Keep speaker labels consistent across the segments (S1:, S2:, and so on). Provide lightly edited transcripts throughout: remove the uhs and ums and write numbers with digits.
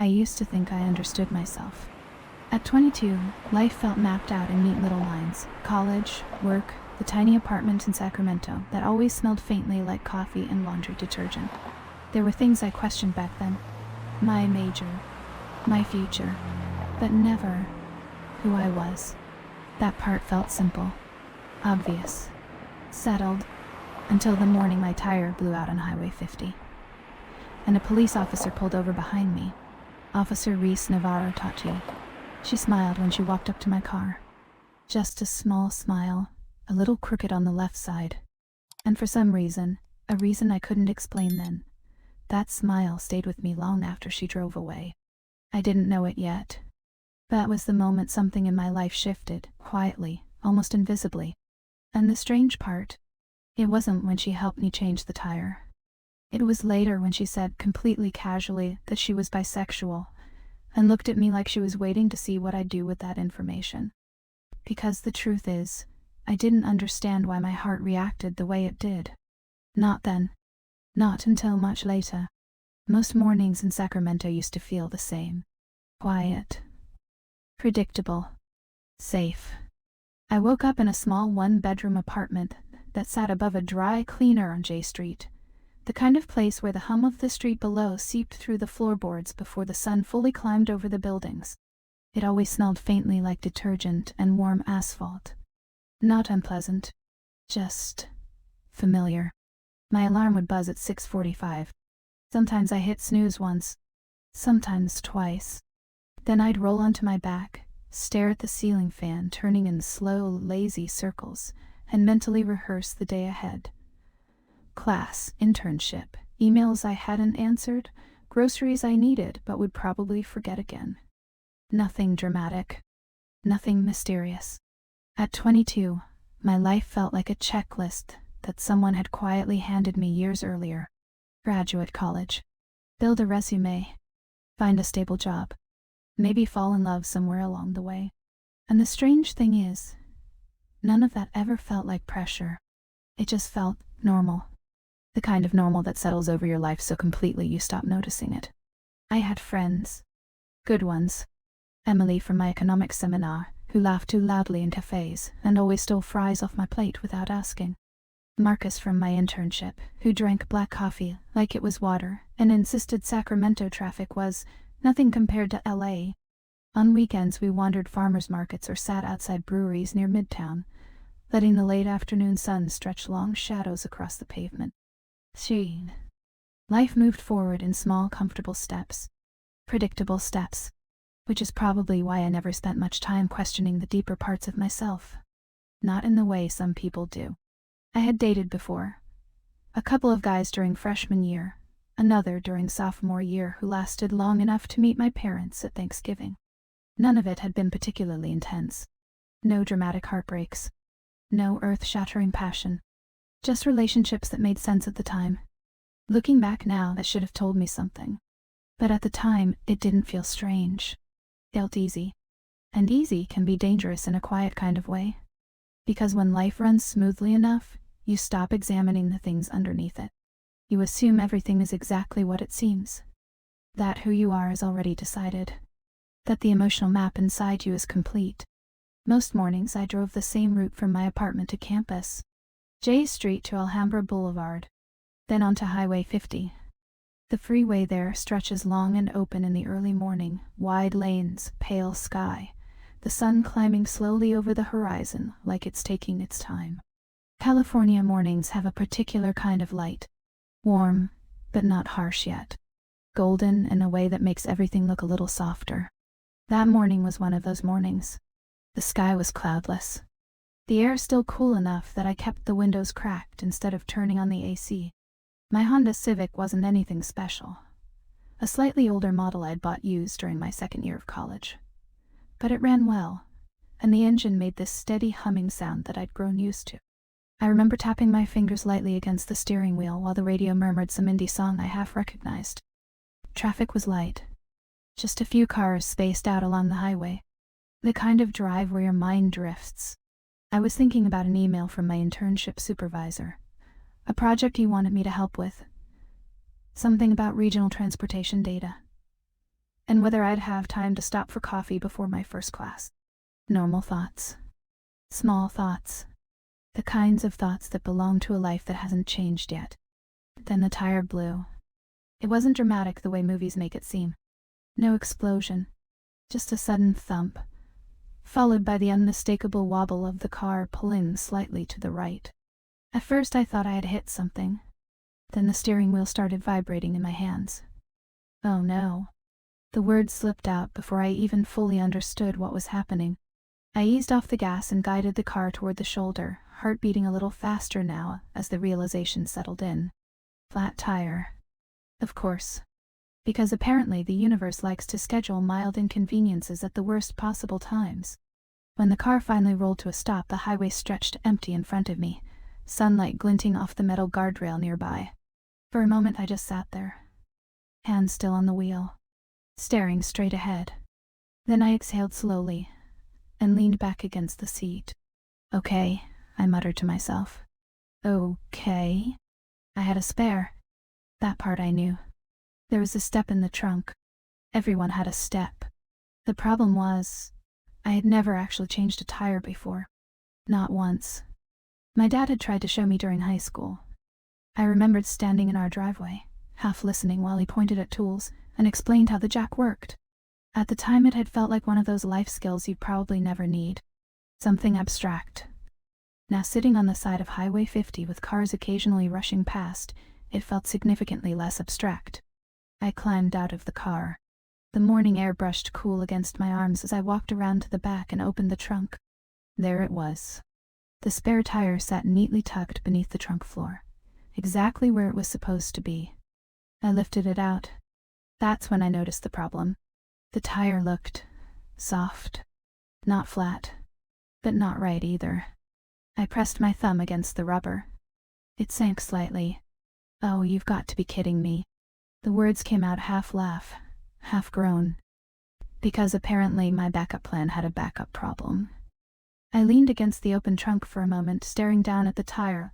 S1: I used to think I understood myself. At 22, life felt mapped out in neat little lines. College, work, the tiny apartment in Sacramento that always smelled faintly like coffee and laundry detergent. There were things I questioned back then. My major, my future, but never who I was. That part felt simple, obvious, settled, until the morning my tire blew out on Highway 50. And a police officer pulled over behind me. Officer Reese Navarro Tachi. She smiled when she walked up to my car. Just a small smile, a little crooked on the left side. And for some reason, a reason I couldn't explain then, that smile stayed with me long after she drove away. I didn't know it yet. That was the moment something in my life shifted, quietly, almost invisibly. And the strange part, it wasn't when she helped me change the tire. It was later when she said completely casually that she was bisexual, and looked at me like she was waiting to see what I'd do with that information. Because the truth is, I didn't understand why my heart reacted the way it did. Not then. Not until much later. Most mornings in Sacramento used to feel the same. Quiet. Predictable. Safe. I woke up in a small one-bedroom apartment that sat above a dry cleaner on J Street. The kind of place where the hum of the street below seeped through the floorboards before the sun fully climbed over the buildings. It always smelled faintly like detergent and warm asphalt. Not unpleasant. Just familiar. My alarm would buzz at 6:45. Sometimes I hit snooze once. Sometimes twice. Then I'd roll onto my back, stare at the ceiling fan turning in slow, lazy circles, and mentally rehearse the day ahead. Class, internship, emails I hadn't answered, groceries I needed but would probably forget again. Nothing dramatic. Nothing mysterious. At 22, my life felt like a checklist that someone had quietly handed me years earlier. Graduate college. Build a resume. Find a stable job. Maybe fall in love somewhere along the way. And the strange thing is, none of that ever felt like pressure. It just felt normal. The kind of normal that settles over your life so completely you stop noticing it. I had friends. Good ones. Emily from my economics seminar, who laughed too loudly in cafes and always stole fries off my plate without asking. Marcus from my internship, who drank black coffee like it was water and insisted Sacramento traffic was nothing compared to LA. On weekends we wandered farmers markets or sat outside breweries near Midtown, letting the late afternoon sun stretch long shadows across the pavement. Life moved forward in small, comfortable steps. Predictable steps. Which is probably why I never spent much time questioning the deeper parts of myself. Not in the way some people do. I had dated before. A couple of guys during freshman year, another during sophomore year who lasted long enough to meet my parents at Thanksgiving. None of it had been particularly intense. No dramatic heartbreaks. No earth-shattering passion. Just relationships that made sense at the time. Looking back now, that should have told me something. But at the time, it didn't feel strange. Felt easy. And easy can be dangerous in a quiet kind of way. Because when life runs smoothly enough, you stop examining the things underneath it. You assume everything is exactly what it seems. That who you are is already decided. That the emotional map inside you is complete. Most mornings I drove the same route from my apartment to campus. J Street to Alhambra Boulevard. Then onto Highway 50. The freeway there stretches long and open in the early morning, wide lanes, pale sky, the sun climbing slowly over the horizon like it's taking its time. California mornings have a particular kind of light. Warm, but not harsh yet. Golden in a way that makes everything look a little softer. That morning was one of those mornings. The sky was cloudless. The air still cool enough that I kept the windows cracked instead of turning on the AC. My Honda Civic wasn't anything special. A slightly older model I'd bought used during my second year of college. But it ran well, and the engine made this steady humming sound that I'd grown used to. I remember tapping my fingers lightly against the steering wheel while the radio murmured some indie song I half recognized. Traffic was light. Just a few cars spaced out along the highway. The kind of drive where your mind drifts. I was thinking about an email from my internship supervisor. A project he wanted me to help with. Something about regional transportation data. and whether I'd have time to stop for coffee before my first class. Normal thoughts. Small thoughts. The kinds of thoughts that belong to a life that hasn't changed yet. Then the tire blew. It wasn't dramatic the way movies make it seem. No explosion. Just a sudden thump, followed by the unmistakable wobble of the car pulling slightly to the right. At first I thought I had hit something. Then the steering wheel started vibrating in my hands. Oh no. The words slipped out before I even fully understood what was happening. I eased off the gas and guided the car toward the shoulder, heart beating a little faster now as the realization settled in. Flat tire. Of course. Because apparently the universe likes to schedule mild inconveniences at the worst possible times. When the car finally rolled to a stop, the highway stretched empty in front of me, sunlight glinting off the metal guardrail nearby. For a moment I just sat there, hands still on the wheel, staring straight ahead. Then I exhaled slowly and leaned back against the seat. Okay, I muttered to myself. Okay. I had a spare. That part I knew. There was a step in the trunk. Everyone had a step. The problem was, I had never actually changed a tire before. Not once. My dad had tried to show me during high school. I remembered standing in our driveway, half listening while he pointed at tools and explained how the jack worked. At the time it had felt like one of those life skills you'd probably never need. Something abstract. Now sitting on the side of Highway 50 with cars occasionally rushing past, it felt significantly less abstract. I climbed out of the car. The morning air brushed cool against my arms as I walked around to the back and opened the trunk. There it was. The spare tire sat neatly tucked beneath the trunk floor, exactly where it was supposed to be. I lifted it out. That's when I noticed the problem. The tire looked soft. Not flat, but not right either. I pressed my thumb against the rubber. It sank slightly. Oh, you've got to be kidding me. The words came out half laugh, half groan. Because apparently my backup plan had a backup problem. I leaned against the open trunk for a moment, staring down at the tire,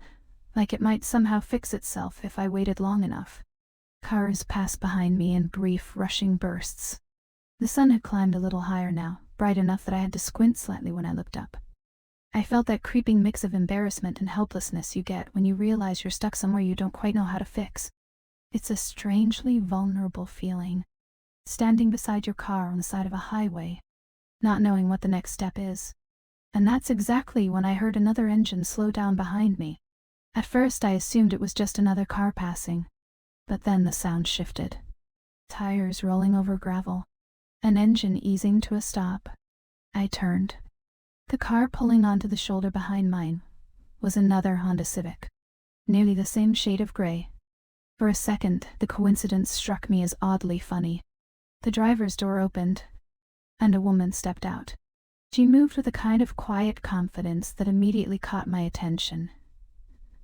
S1: like it might somehow fix itself if I waited long enough. Cars passed behind me in brief, rushing bursts. The sun had climbed a little higher now, bright enough that I had to squint slightly when I looked up. I felt that creeping mix of embarrassment and helplessness you get when you realize you're stuck somewhere you don't quite know how to fix. It's a strangely vulnerable feeling. Standing beside your car on the side of a highway, not knowing what the next step is. And that's exactly when I heard another engine slow down behind me. At first I assumed it was just another car passing. But then the sound shifted. Tires rolling over gravel. An engine easing to a stop. I turned. The car pulling onto the shoulder behind mine was another Honda Civic. Nearly the same shade of gray. For a second, the coincidence struck me as oddly funny. The driver's door opened, and a woman stepped out. She moved with a kind of quiet confidence that immediately caught my attention.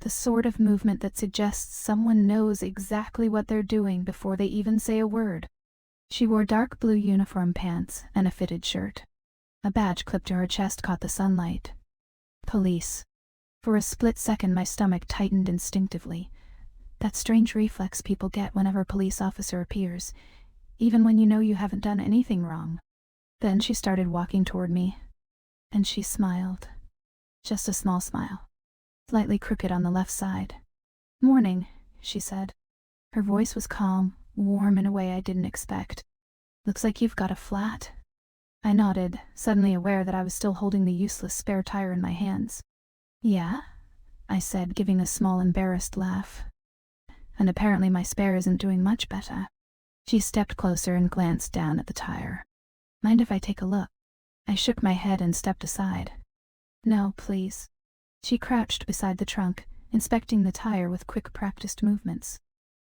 S1: The sort of movement that suggests someone knows exactly what they're doing before they even say a word. She wore dark blue uniform pants and a fitted shirt. A badge clipped to her chest caught the sunlight. Police. For a split second my stomach tightened instinctively. That strange reflex people get whenever a police officer appears, even when you know you haven't done anything wrong. Then she started walking toward me, and she smiled. Just a small smile, slightly crooked on the left side. "Morning," she said. Her voice was calm, warm in a way I didn't expect. "Looks like you've got a flat." I nodded, suddenly aware that I was still holding the useless spare tire in my hands. "Yeah?" I said, giving a small embarrassed laugh. "And apparently my spare isn't doing much better." She stepped closer and glanced down at the tire. "Mind if I take a look?" I shook my head and stepped aside. "No, please." She crouched beside the trunk, inspecting the tire with quick, practiced movements.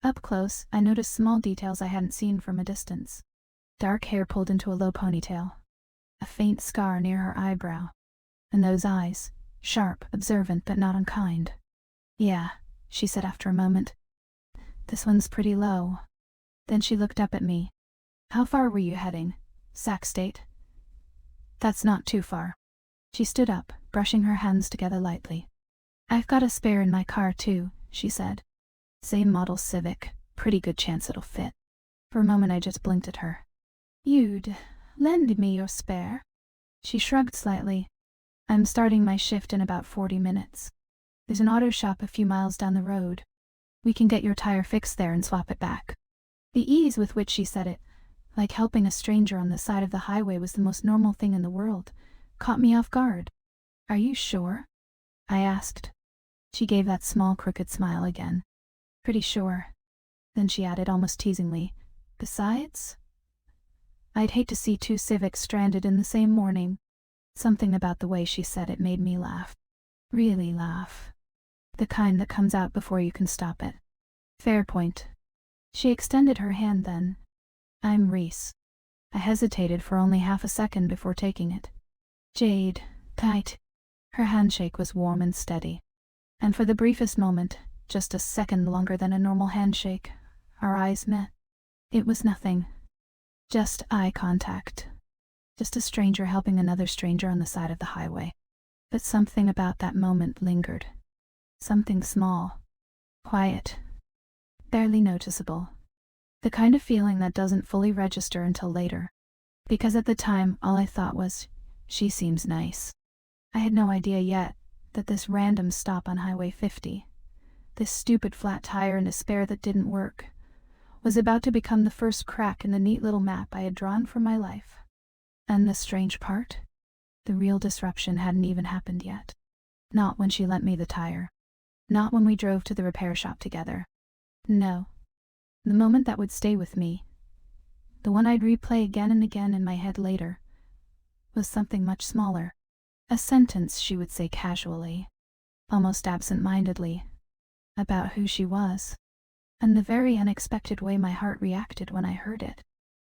S1: Up close, I noticed small details I hadn't seen from a distance. Dark hair pulled into a low ponytail. A faint scar near her eyebrow. And those eyes, sharp, observant, but not unkind. "Yeah," she said after a moment. "This one's pretty low." Then she looked up at me. "How far were you heading? Sac State?" "That's not too far." She stood up, brushing her hands together lightly. "I've got a spare in my car too," she said. "Same model Civic. Pretty good chance it'll fit." For a moment I just blinked at her. You'd lend me your spare? She shrugged slightly. I'm starting my shift in about 40 minutes. There's an auto shop a few miles down the road. We can get your tire fixed there and swap it back. The ease with which she said it, like helping a stranger on the side of the highway was the most normal thing in the world, caught me off guard. Are you sure? I asked. She gave that small crooked smile again. Pretty sure. Then she added almost teasingly, besides, I'd hate to see two civics stranded in the same morning. Something about the way she said it made me laugh. Really laugh. The kind that comes out before you can stop it. Fair point. She extended her hand then. I'm Reese. I hesitated for only half a second before taking it. Jade, tight. Her handshake was warm and steady. And for the briefest moment, just a second longer than a normal handshake, our eyes met. It was nothing. Just eye contact. Just a stranger helping another stranger on the side of the highway. But something about that moment lingered. Something small. Quiet. Barely noticeable. The kind of feeling that doesn't fully register until later. Because at the time, all I thought was, she seems nice. I had no idea yet that this random stop on Highway 50, this stupid flat tire and a spare that didn't work, was about to become the first crack in the neat little map I had drawn for my life. And the strange part? The real disruption hadn't even happened yet. Not when she lent me the tire. Not when we drove to the repair shop together. No. The moment that would stay with me, the one I'd replay again and again in my head later, was something much smaller. A sentence she would say casually, almost absent-mindedly, about who she was, and the very unexpected way my heart reacted when I heard it.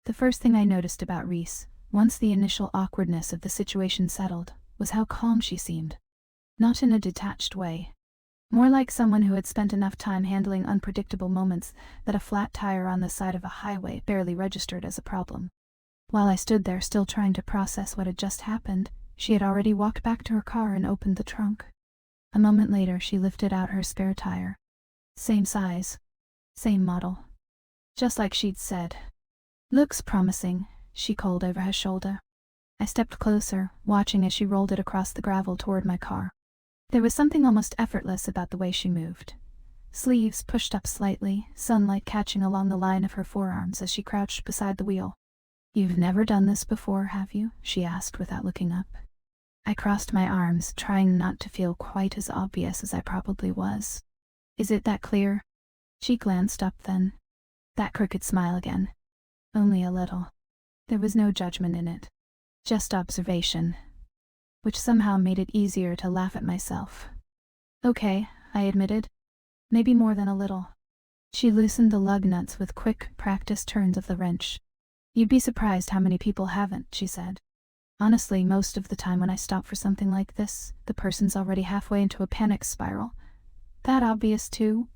S1: The first thing I noticed about Reese, once the initial awkwardness of the situation settled, was how calm she seemed. Not in a detached way. More like someone who had spent enough time handling unpredictable moments that a flat tire on the side of a highway barely registered as a problem. While I stood there still trying to process what had just happened, she had already walked back to her car and opened the trunk. A moment later, she lifted out her spare tire. Same size. Same model. Just like she'd said. Looks promising, she called over her shoulder. I stepped closer, watching as she rolled it across the gravel toward my car. There was something almost effortless about the way she moved. Sleeves pushed up slightly, sunlight catching along the line of her forearms as she crouched beside the wheel. You've never done this before, have you? She asked without looking up. I crossed my arms, trying not to feel quite as obvious as I probably was. Is it that clear? She glanced up then. That crooked smile again. Only a little. There was no judgment in it. Just observation. Which somehow made it easier to laugh at myself. Okay, I admitted. Maybe more than a little. She loosened the lug nuts with quick, practiced turns of the wrench. You'd be surprised how many people haven't, she said. Honestly, most of the time when I stop for something like this, the person's already halfway into a panic spiral. That obvious too?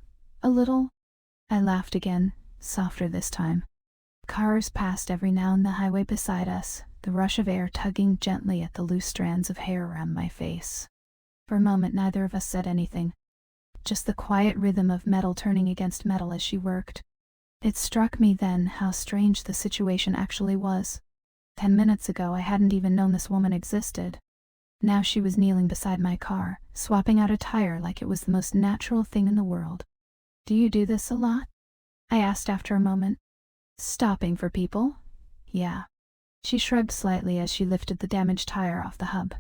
S1: A little? I laughed again, softer this time. Cars passed every now and then the highway beside us, the rush of air tugging gently at the loose strands of hair around my face. For a moment neither of us said anything. Just the quiet rhythm of metal turning against metal as she worked. It struck me then how strange the situation actually was. 10 minutes ago I hadn't even known this woman existed. Now she was kneeling beside my car, swapping out a tire like it was the most natural thing in the world. Do you do this a lot? I asked after a moment. Stopping for people? Yeah. She shrugged slightly as she lifted the damaged tire off the hub.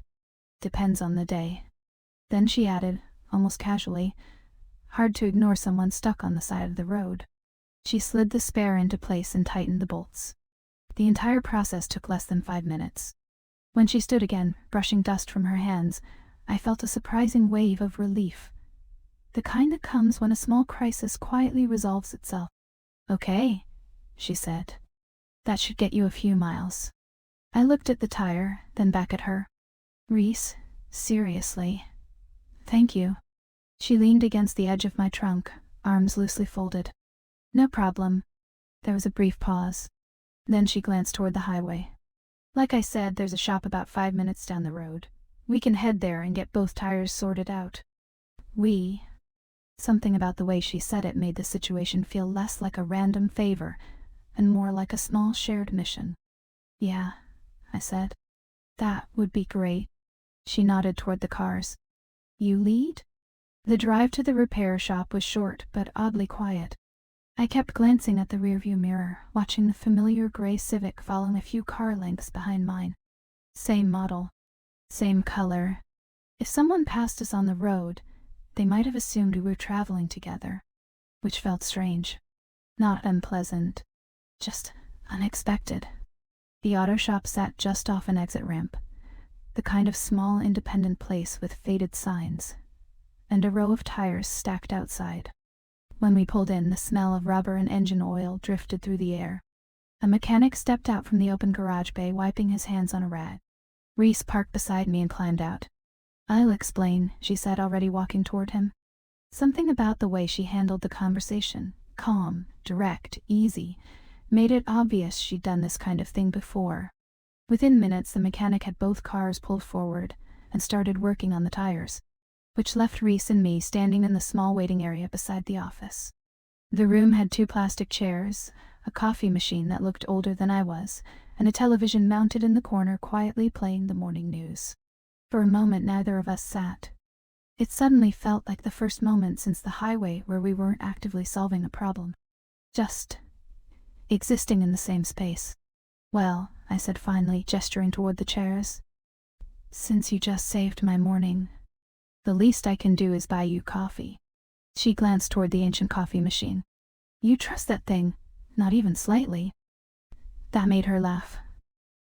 S1: Depends on the day. Then she added, almost casually, hard to ignore someone stuck on the side of the road. She slid the spare into place and tightened the bolts. The entire process took less than 5 minutes. When she stood again, brushing dust from her hands, I felt a surprising wave of relief. The kind that comes when a small crisis quietly resolves itself. Okay, she said. That should get you a few miles. I looked at the tire, then back at her. Reese, seriously. Thank you. She leaned against the edge of my trunk, arms loosely folded. No problem. There was a brief pause. Then she glanced toward the highway. Like I said, there's a shop about 5 minutes down the road. We can head there and get both tires sorted out. We. Something about the way she said it made the situation feel less like a random favor and more like a small shared mission. Yeah, I said. That would be great. She nodded toward the cars. You lead? The drive to the repair shop was short but oddly quiet. I kept glancing at the rearview mirror, watching the familiar gray Civic following a few car lengths behind mine. Same model. Same color. If someone passed us on the road, they might have assumed we were traveling together, which felt strange. Not unpleasant. Just unexpected. The auto shop sat just off an exit ramp, the kind of small independent place with faded signs, and a row of tires stacked outside. When we pulled in, the smell of rubber and engine oil drifted through the air. A mechanic stepped out from the open garage bay, wiping his hands on a rag. Reese parked beside me and climbed out. I'll explain, she said, already walking toward him. Something about the way she handled the conversation, calm, direct, easy, made it obvious she'd done this kind of thing before. Within minutes, the mechanic had both cars pulled forward and started working on the tires, which left Reese and me standing in the small waiting area beside the office. The room had 2 plastic chairs, a coffee machine that looked older than I was, and a television mounted in the corner quietly playing the morning news. For a moment, neither of us sat. It suddenly felt like the first moment since the highway where we weren't actively solving a problem. Just existing in the same space. Well, I said finally, gesturing toward the chairs. Since you just saved my morning, the least I can do is buy you coffee. She glanced toward the ancient coffee machine. You trust that thing? Not even slightly. That made her laugh.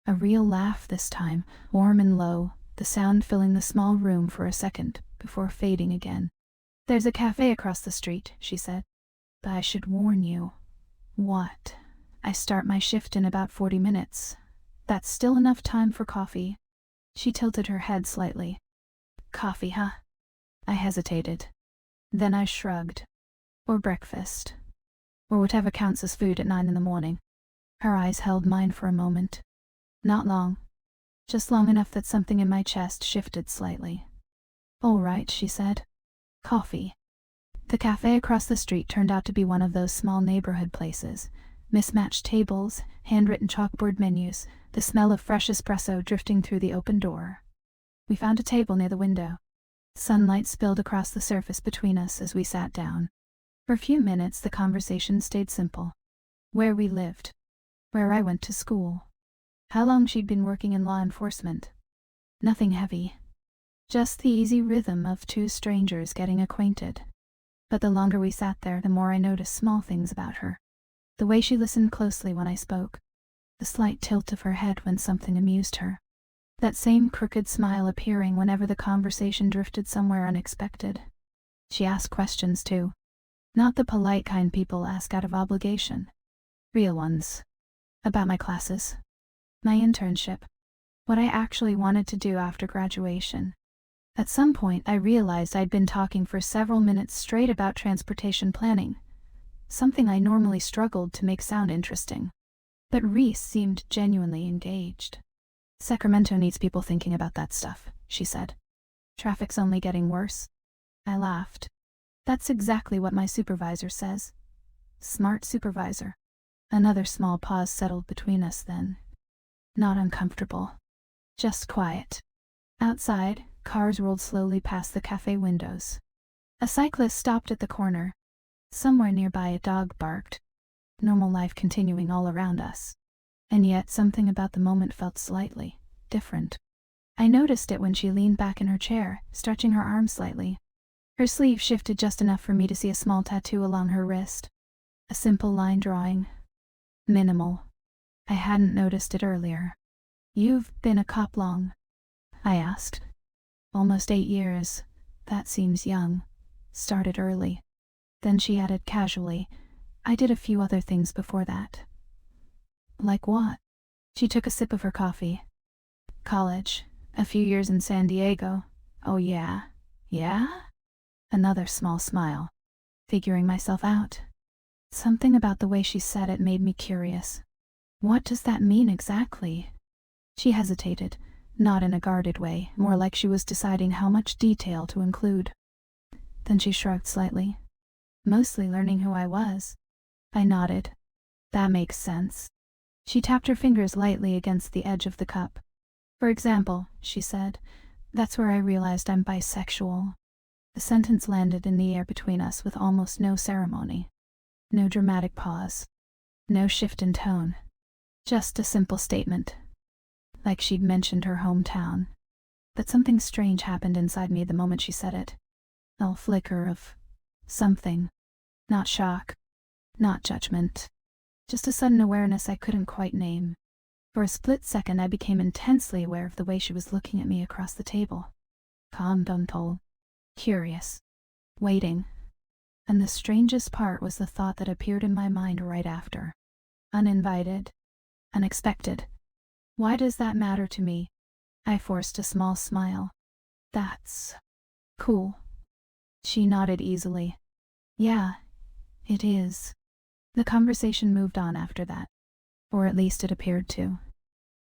S1: A real laugh this time, warm and low, the sound filling the small room for a second before fading again. There's a cafe across the street, she said. But I should warn you. What? I start my shift in about 40 minutes. That's still enough time for coffee. She tilted her head slightly. Coffee, huh? I hesitated. Then I shrugged. Or breakfast. Or whatever counts as food at 9 in the morning. Her eyes held mine for a moment. Not long. Just long enough that something in my chest shifted slightly. All right, she said. Coffee. The cafe across the street turned out to be one of those small neighborhood places. Mismatched tables, handwritten chalkboard menus, the smell of fresh espresso drifting through the open door. We found a table near the window. Sunlight spilled across the surface between us as we sat down. For a few minutes the conversation stayed simple. Where we lived. Where I went to school. How long she'd been working in law enforcement. Nothing heavy. Just the easy rhythm of 2 strangers getting acquainted. But the longer we sat there, the more I noticed small things about her. The way she listened closely when I spoke. The slight tilt of her head when something amused her. That same crooked smile appearing whenever the conversation drifted somewhere unexpected. She asked questions too. Not the polite kind people ask out of obligation. Real ones. About my classes. My internship. What I actually wanted to do after graduation. At some point I realized I'd been talking for several minutes straight about transportation planning. Something I normally struggled to make sound interesting. But Reese seemed genuinely engaged. Sacramento needs people thinking about that stuff, she said. Traffic's only getting worse. I laughed. That's exactly what my supervisor says. Smart supervisor. Another small pause settled between us then. Not uncomfortable. Just quiet. Outside, cars rolled slowly past the cafe windows. A cyclist stopped at the corner. Somewhere nearby a dog barked. Normal life continuing all around us. And yet something about the moment felt slightly different. I noticed it when she leaned back in her chair, stretching her arm slightly. Her sleeve shifted just enough for me to see a small tattoo along her wrist. A simple line drawing. Minimal. I hadn't noticed it earlier. You've been a cop long? I asked. Almost 8 years. That seems young. Started early. Then she added casually, I did a few other things before that. Like what? She took a sip of her coffee. College. A few years in San Diego. Oh yeah? Yeah? Another small smile. Figuring myself out. Something about the way she said it made me curious. What does that mean exactly? She hesitated, not in a guarded way, more like she was deciding how much detail to include. Then she shrugged slightly. Mostly learning who I was. I nodded. That makes sense. She tapped her fingers lightly against the edge of the cup. For example, she said, that's where I realized I'm bisexual. The sentence landed in the air between us with almost no ceremony. No dramatic pause. No shift in tone. Just a simple statement. Like she'd mentioned her hometown. But something strange happened inside me the moment she said it. A flicker of something. Not shock. Not judgment. Just a sudden awareness I couldn't quite name. For a split second I became intensely aware of the way she was looking at me across the table. Calm, untold. Curious. Waiting. And the strangest part was the thought that appeared in my mind right after. Uninvited. Unexpected. Why does that matter to me? I forced a small smile. That's cool. She nodded easily. Yeah, it is. The conversation moved on after that. Or at least it appeared to.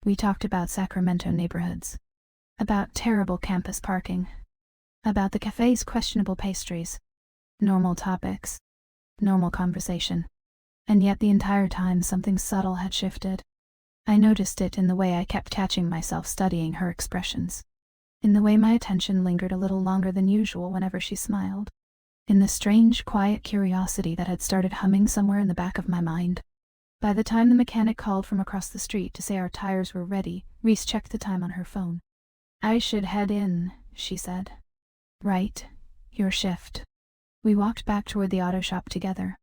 S1: We talked about Sacramento neighborhoods. About terrible campus parking. About the cafe's questionable pastries. Normal topics. Normal conversation. And yet the entire time something subtle had shifted. I noticed it in the way I kept catching myself studying her expressions. In the way my attention lingered a little longer than usual whenever she smiled. In the strange, quiet curiosity that had started humming somewhere in the back of my mind. By the time the mechanic called from across the street to say our tires were ready, Reese checked the time on her phone. I should head in, she said. Right. Your shift. We walked back toward the auto shop together.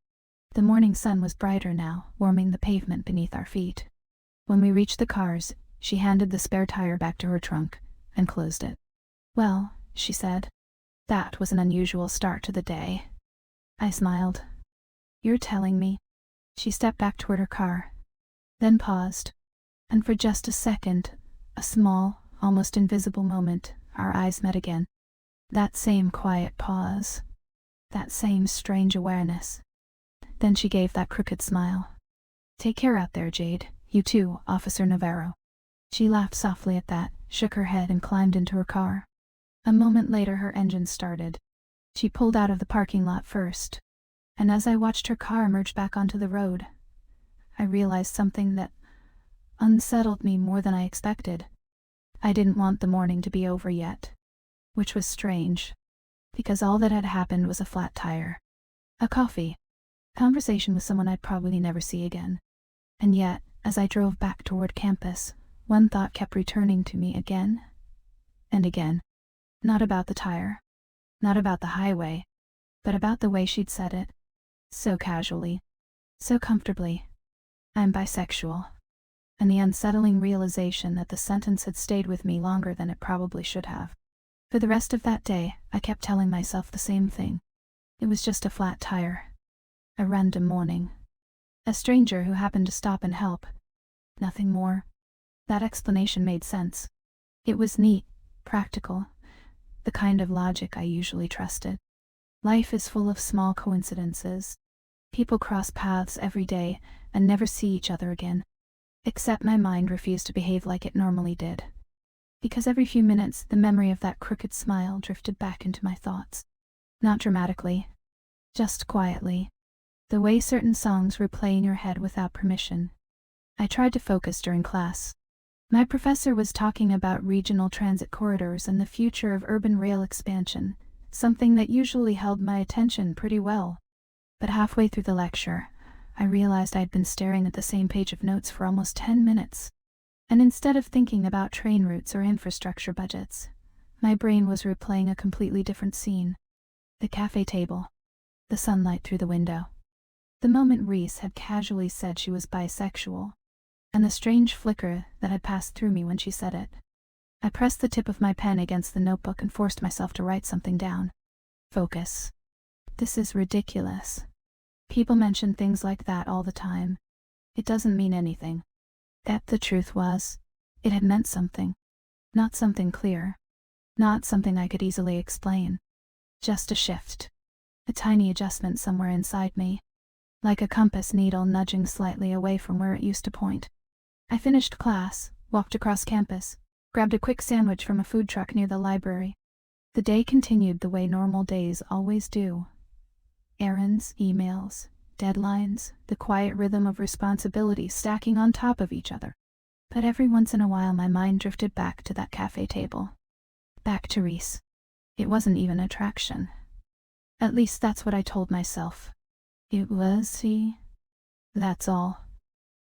S1: The morning sun was brighter now, warming the pavement beneath our feet. When we reached the cars, she handed the spare tire back to her trunk and closed it. Well, she said, that was an unusual start to the day. I smiled. You're telling me? She stepped back toward her car, then paused, and for just a second, a small, almost invisible moment, our eyes met again. That same quiet pause. That same strange awareness. Then she gave that crooked smile. Take care out there, Jade. You too, Officer Navarro. She laughed softly at that, shook her head and climbed into her car. A moment later her engine started. She pulled out of the parking lot first, and as I watched her car emerge back onto the road, I realized something that unsettled me more than I expected. I didn't want the morning to be over yet, which was strange, because all that had happened was a flat tire, a coffee, conversation with someone I'd probably never see again. And yet, as I drove back toward campus, one thought kept returning to me again and again. Not about the tire, not about the highway, but about the way she'd said it. So casually, so comfortably. I'm bisexual. And the unsettling realization that the sentence had stayed with me longer than it probably should have. For the rest of that day, I kept telling myself the same thing. It was just a flat tire. A random morning. A stranger who happened to stop and help. Nothing more. That explanation made sense. It was neat, practical, the kind of logic I usually trusted. Life is full of small coincidences. People cross paths every day and never see each other again. Except my mind refused to behave like it normally did. Because every few minutes the memory of that crooked smile drifted back into my thoughts. Not dramatically. Just quietly. The way certain songs replay in your head without permission. I tried to focus during class. My professor was talking about regional transit corridors and the future of urban rail expansion, something that usually held my attention pretty well. But halfway through the lecture, I realized I'd been staring at the same page of notes for almost 10 minutes. And instead of thinking about train routes or infrastructure budgets, my brain was replaying a completely different scene. The cafe table. The sunlight through the window. The moment Reese had casually said she was bisexual, and the strange flicker that had passed through me when she said it. I pressed the tip of my pen against the notebook and forced myself to write something down. Focus. This is ridiculous. People mention things like that all the time. It doesn't mean anything. That the truth was, it had meant something. Not something clear. Not something I could easily explain. Just a shift. A tiny adjustment somewhere inside me. Like a compass needle nudging slightly away from where it used to point. I finished class, walked across campus, grabbed a quick sandwich from a food truck near the library. The day continued the way normal days always do. Errands, emails, deadlines, the quiet rhythm of responsibility stacking on top of each other. But every once in a while my mind drifted back to that cafe table. Back to Reese. It wasn't even attraction. At least that's what I told myself. It was he. That's all.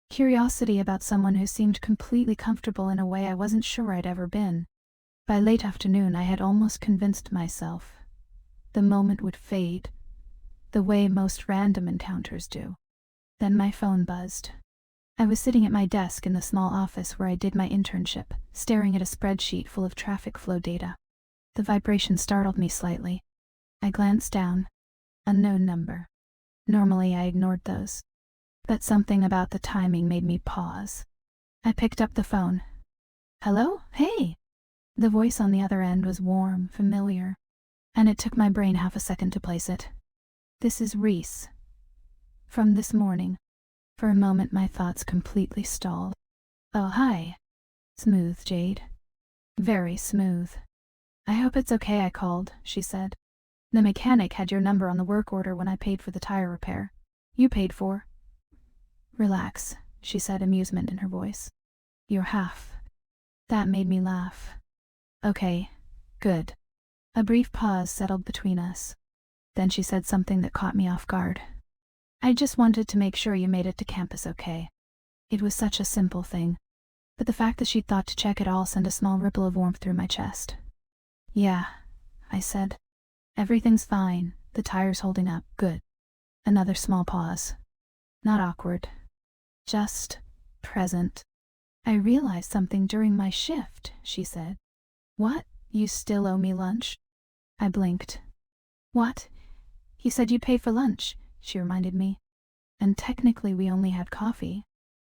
S1: Curiosity about someone who seemed completely comfortable in a way I wasn't sure I'd ever been. By late afternoon I had almost convinced myself. The moment would fade, the way most random encounters do. Then my phone buzzed. I was sitting at my desk in the small office where I did my internship, staring at a spreadsheet full of traffic flow data. The vibration startled me slightly. I glanced down. Unknown number. Normally I ignored those. But something about the timing made me pause. I picked up the phone. Hello? Hey! The voice on the other end was warm, familiar, and it took my brain half a second to place it. This is Reese. From this morning. For a moment my thoughts completely stalled. Oh, hi. Smooth, Jade. Very smooth. I hope it's okay I called, she said. The mechanic had your number on the work order when I paid for the tire repair. You paid for. Relax, she said, amusement in her voice. You're half. That made me laugh. Okay, good. A brief pause settled between us. Then she said something that caught me off guard. I just wanted to make sure you made it to campus okay. It was such a simple thing, but the fact that she'd thought to check it all sent a small ripple of warmth through my chest. Yeah, I said. Everything's fine, the tire's holding up, good. Another small pause. Not awkward. Just present. I realized something during my shift, she said. What? You still owe me lunch? I blinked. What? You said you'd pay for lunch, she reminded me. And technically we only had coffee.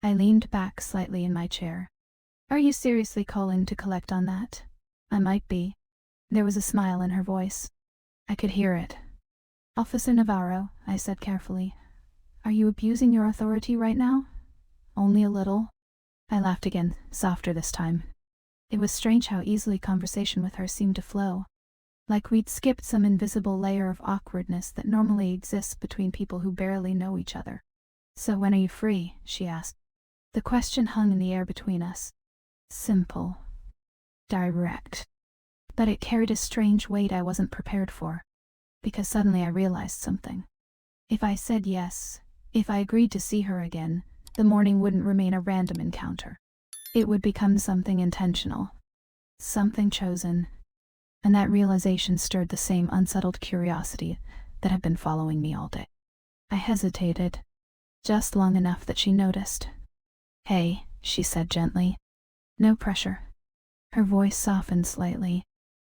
S1: I leaned back slightly in my chair. Are you seriously calling to collect on that? I might be. There was a smile in her voice. I could hear it. Officer Navarro, I said carefully. Are you abusing your authority right now? Only a little. I laughed again, softer this time. It was strange how easily conversation with her seemed to flow. Like we'd skipped some invisible layer of awkwardness that normally exists between people who barely know each other. So when are you free? She asked. The question hung in the air between us. Simple. Direct. But it carried a strange weight I wasn't prepared for. Because suddenly I realized something. If I said yes, if I agreed to see her again, the morning wouldn't remain a random encounter. It would become something intentional. Something chosen. And that realization stirred the same unsettled curiosity that had been following me all day. I hesitated, just long enough that she noticed. Hey, she said gently. No pressure. Her voice softened slightly.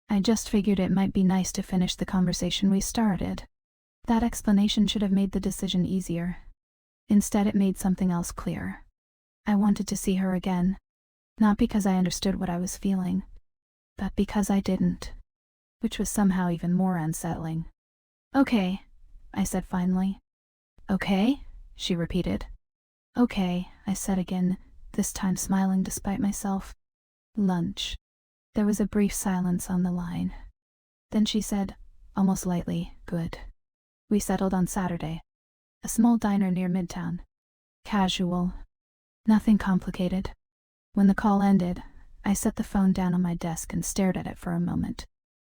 S1: I just figured it might be nice to finish the conversation we started. That explanation should have made the decision easier. Instead, it made something else clear. I wanted to see her again. Not because I understood what I was feeling, but because I didn't. Which was somehow even more unsettling. Okay, I said finally. Okay, she repeated. Okay, I said again, this time smiling despite myself. Lunch. There was a brief silence on the line. Then she said, almost lightly, good. We settled on Saturday. A small diner near Midtown. Casual. Nothing complicated. When the call ended, I set the phone down on my desk and stared at it for a moment.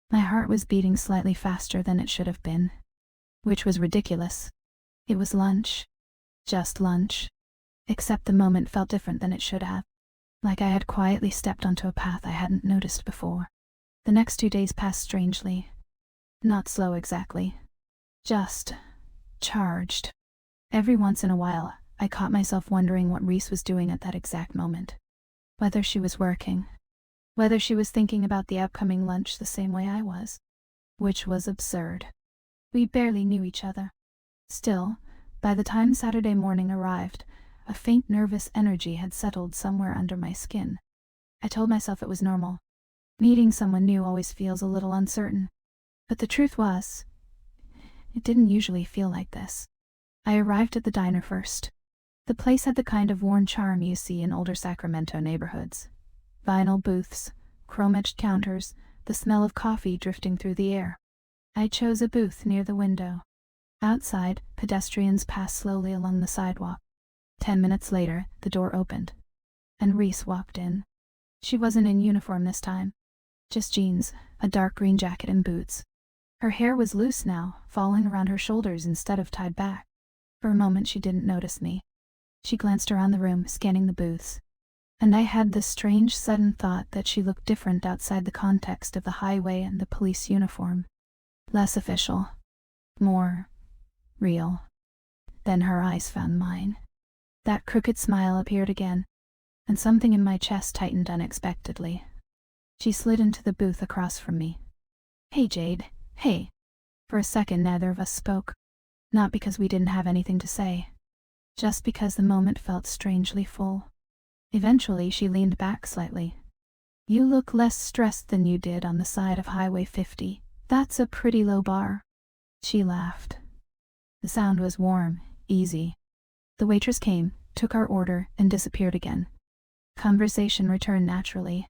S1: My heart was beating slightly faster than it should have been. Which was ridiculous. It was lunch. Just lunch. Except the moment felt different than it should have. Like I had quietly stepped onto a path I hadn't noticed before. The next 2 days passed strangely. Not slow exactly. Just charged. Every once in a while, I caught myself wondering what Reese was doing at that exact moment. Whether she was working. Whether she was thinking about the upcoming lunch the same way I was. Which was absurd. We barely knew each other. Still, by the time Saturday morning arrived, a faint nervous energy had settled somewhere under my skin. I told myself it was normal. Meeting someone new always feels a little uncertain. But the truth was, it didn't usually feel like this. I arrived at the diner first. The place had the kind of worn charm you see in older Sacramento neighborhoods. Vinyl booths, chrome-edged counters, the smell of coffee drifting through the air. I chose a booth near the window. Outside, pedestrians passed slowly along the sidewalk. 10 minutes later, the door opened, and Reese walked in. She wasn't in uniform this time. Just jeans, a dark green jacket and boots. Her hair was loose now, falling around her shoulders instead of tied back. For a moment she didn't notice me. She glanced around the room, scanning the booths. And I had this strange sudden thought that she looked different outside the context of the highway and the police uniform. Less official. More real. Then her eyes found mine. That crooked smile appeared again, and something in my chest tightened unexpectedly. She slid into the booth across from me. "Hey, Jade, hey." For a second neither of us spoke. Not because we didn't have anything to say. Just because the moment felt strangely full. Eventually she leaned back slightly. "You look less stressed than you did on the side of Highway 50. That's a pretty low bar." She laughed. The sound was warm, easy. The waitress came, took our order, and disappeared again. Conversation returned naturally.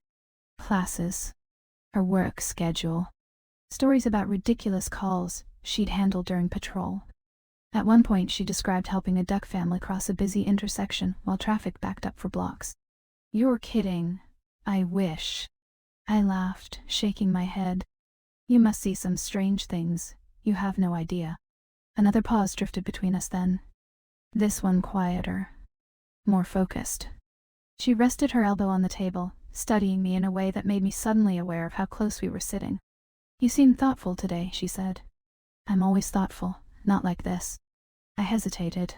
S1: Classes. Her work schedule. Stories about ridiculous calls she'd handled during patrol. At one point she described helping a duck family cross a busy intersection while traffic backed up for blocks. "You're kidding. I wish." I laughed, shaking my head. "You must see some strange things. You have no idea." Another pause drifted between us then. This one quieter. More focused. She rested her elbow on the table, studying me in a way that made me suddenly aware of how close we were sitting. "You seem thoughtful today," she said. "I'm always thoughtful, not like this." I hesitated.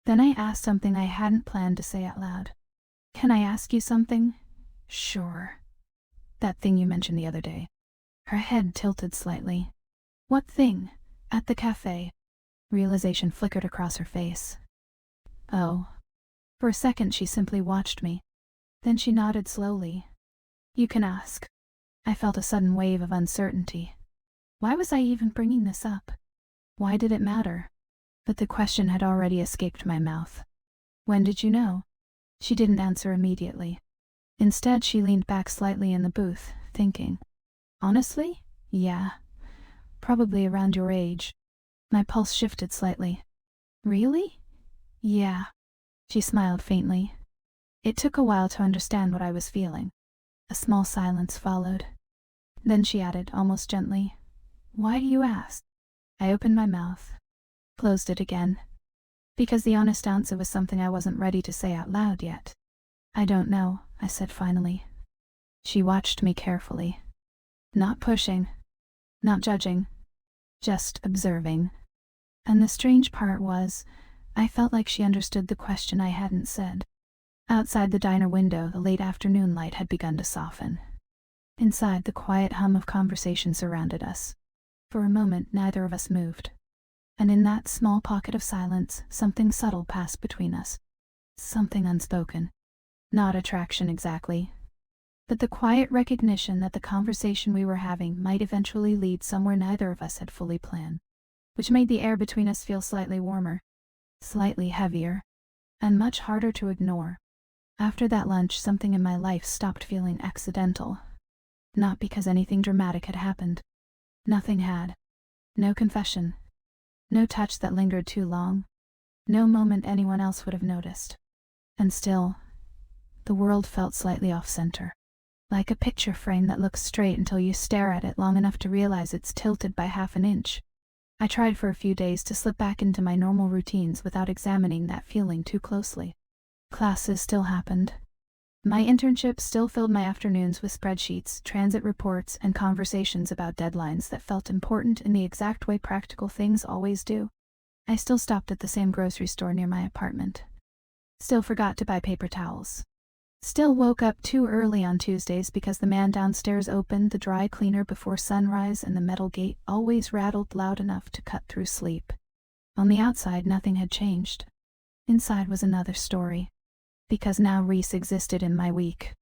S1: Then I asked something I hadn't planned to say out loud. "Can I ask you something?" "Sure." "That thing you mentioned the other day." Her head tilted slightly. "What thing?" "At the cafe." Realization flickered across her face. "Oh." For a second she simply watched me. Then she nodded slowly. "You can ask." I felt a sudden wave of uncertainty. Why was I even bringing this up? Why did it matter? But the question had already escaped my mouth. "When did you know?" She didn't answer immediately. Instead she leaned back slightly in the booth, thinking. "Honestly? Yeah. Probably around your age." My pulse shifted slightly. "Really?" "Yeah." She smiled faintly. It took a while to understand what I was feeling. A small silence followed. Then she added, almost gently, "Why do you ask?" I opened my mouth, closed it again. Because the honest answer was something I wasn't ready to say out loud yet. "I don't know," I said finally. She watched me carefully. Not pushing. Not judging. Just observing. And the strange part was, I felt like she understood the question I hadn't said. Outside the diner window, the late afternoon light had begun to soften. Inside, the quiet hum of conversation surrounded us. For a moment, neither of us moved. And in that small pocket of silence, something subtle passed between us. Something unspoken. Not attraction exactly. But the quiet recognition that the conversation we were having might eventually lead somewhere neither of us had fully planned. Which made the air between us feel slightly warmer. Slightly heavier. And much harder to ignore. After that lunch, something in my life stopped feeling accidental. Not because anything dramatic had happened. Nothing had. No confession. No touch that lingered too long. No moment anyone else would have noticed. And still, the world felt slightly off-center. Like a picture frame that looks straight until you stare at it long enough to realize it's tilted by half an inch. I tried for a few days to slip back into my normal routines without examining that feeling too closely. Classes still happened. My internship still filled my afternoons with spreadsheets, transit reports, and conversations about deadlines that felt important in the exact way practical things always do. I still stopped at the same grocery store near my apartment. Still forgot to buy paper towels. Still woke up too early on Tuesdays because the man downstairs opened the dry cleaner before sunrise and the metal gate always rattled loud enough to cut through sleep. On the outside, nothing had changed. Inside was another story. Because now Reese existed in my week.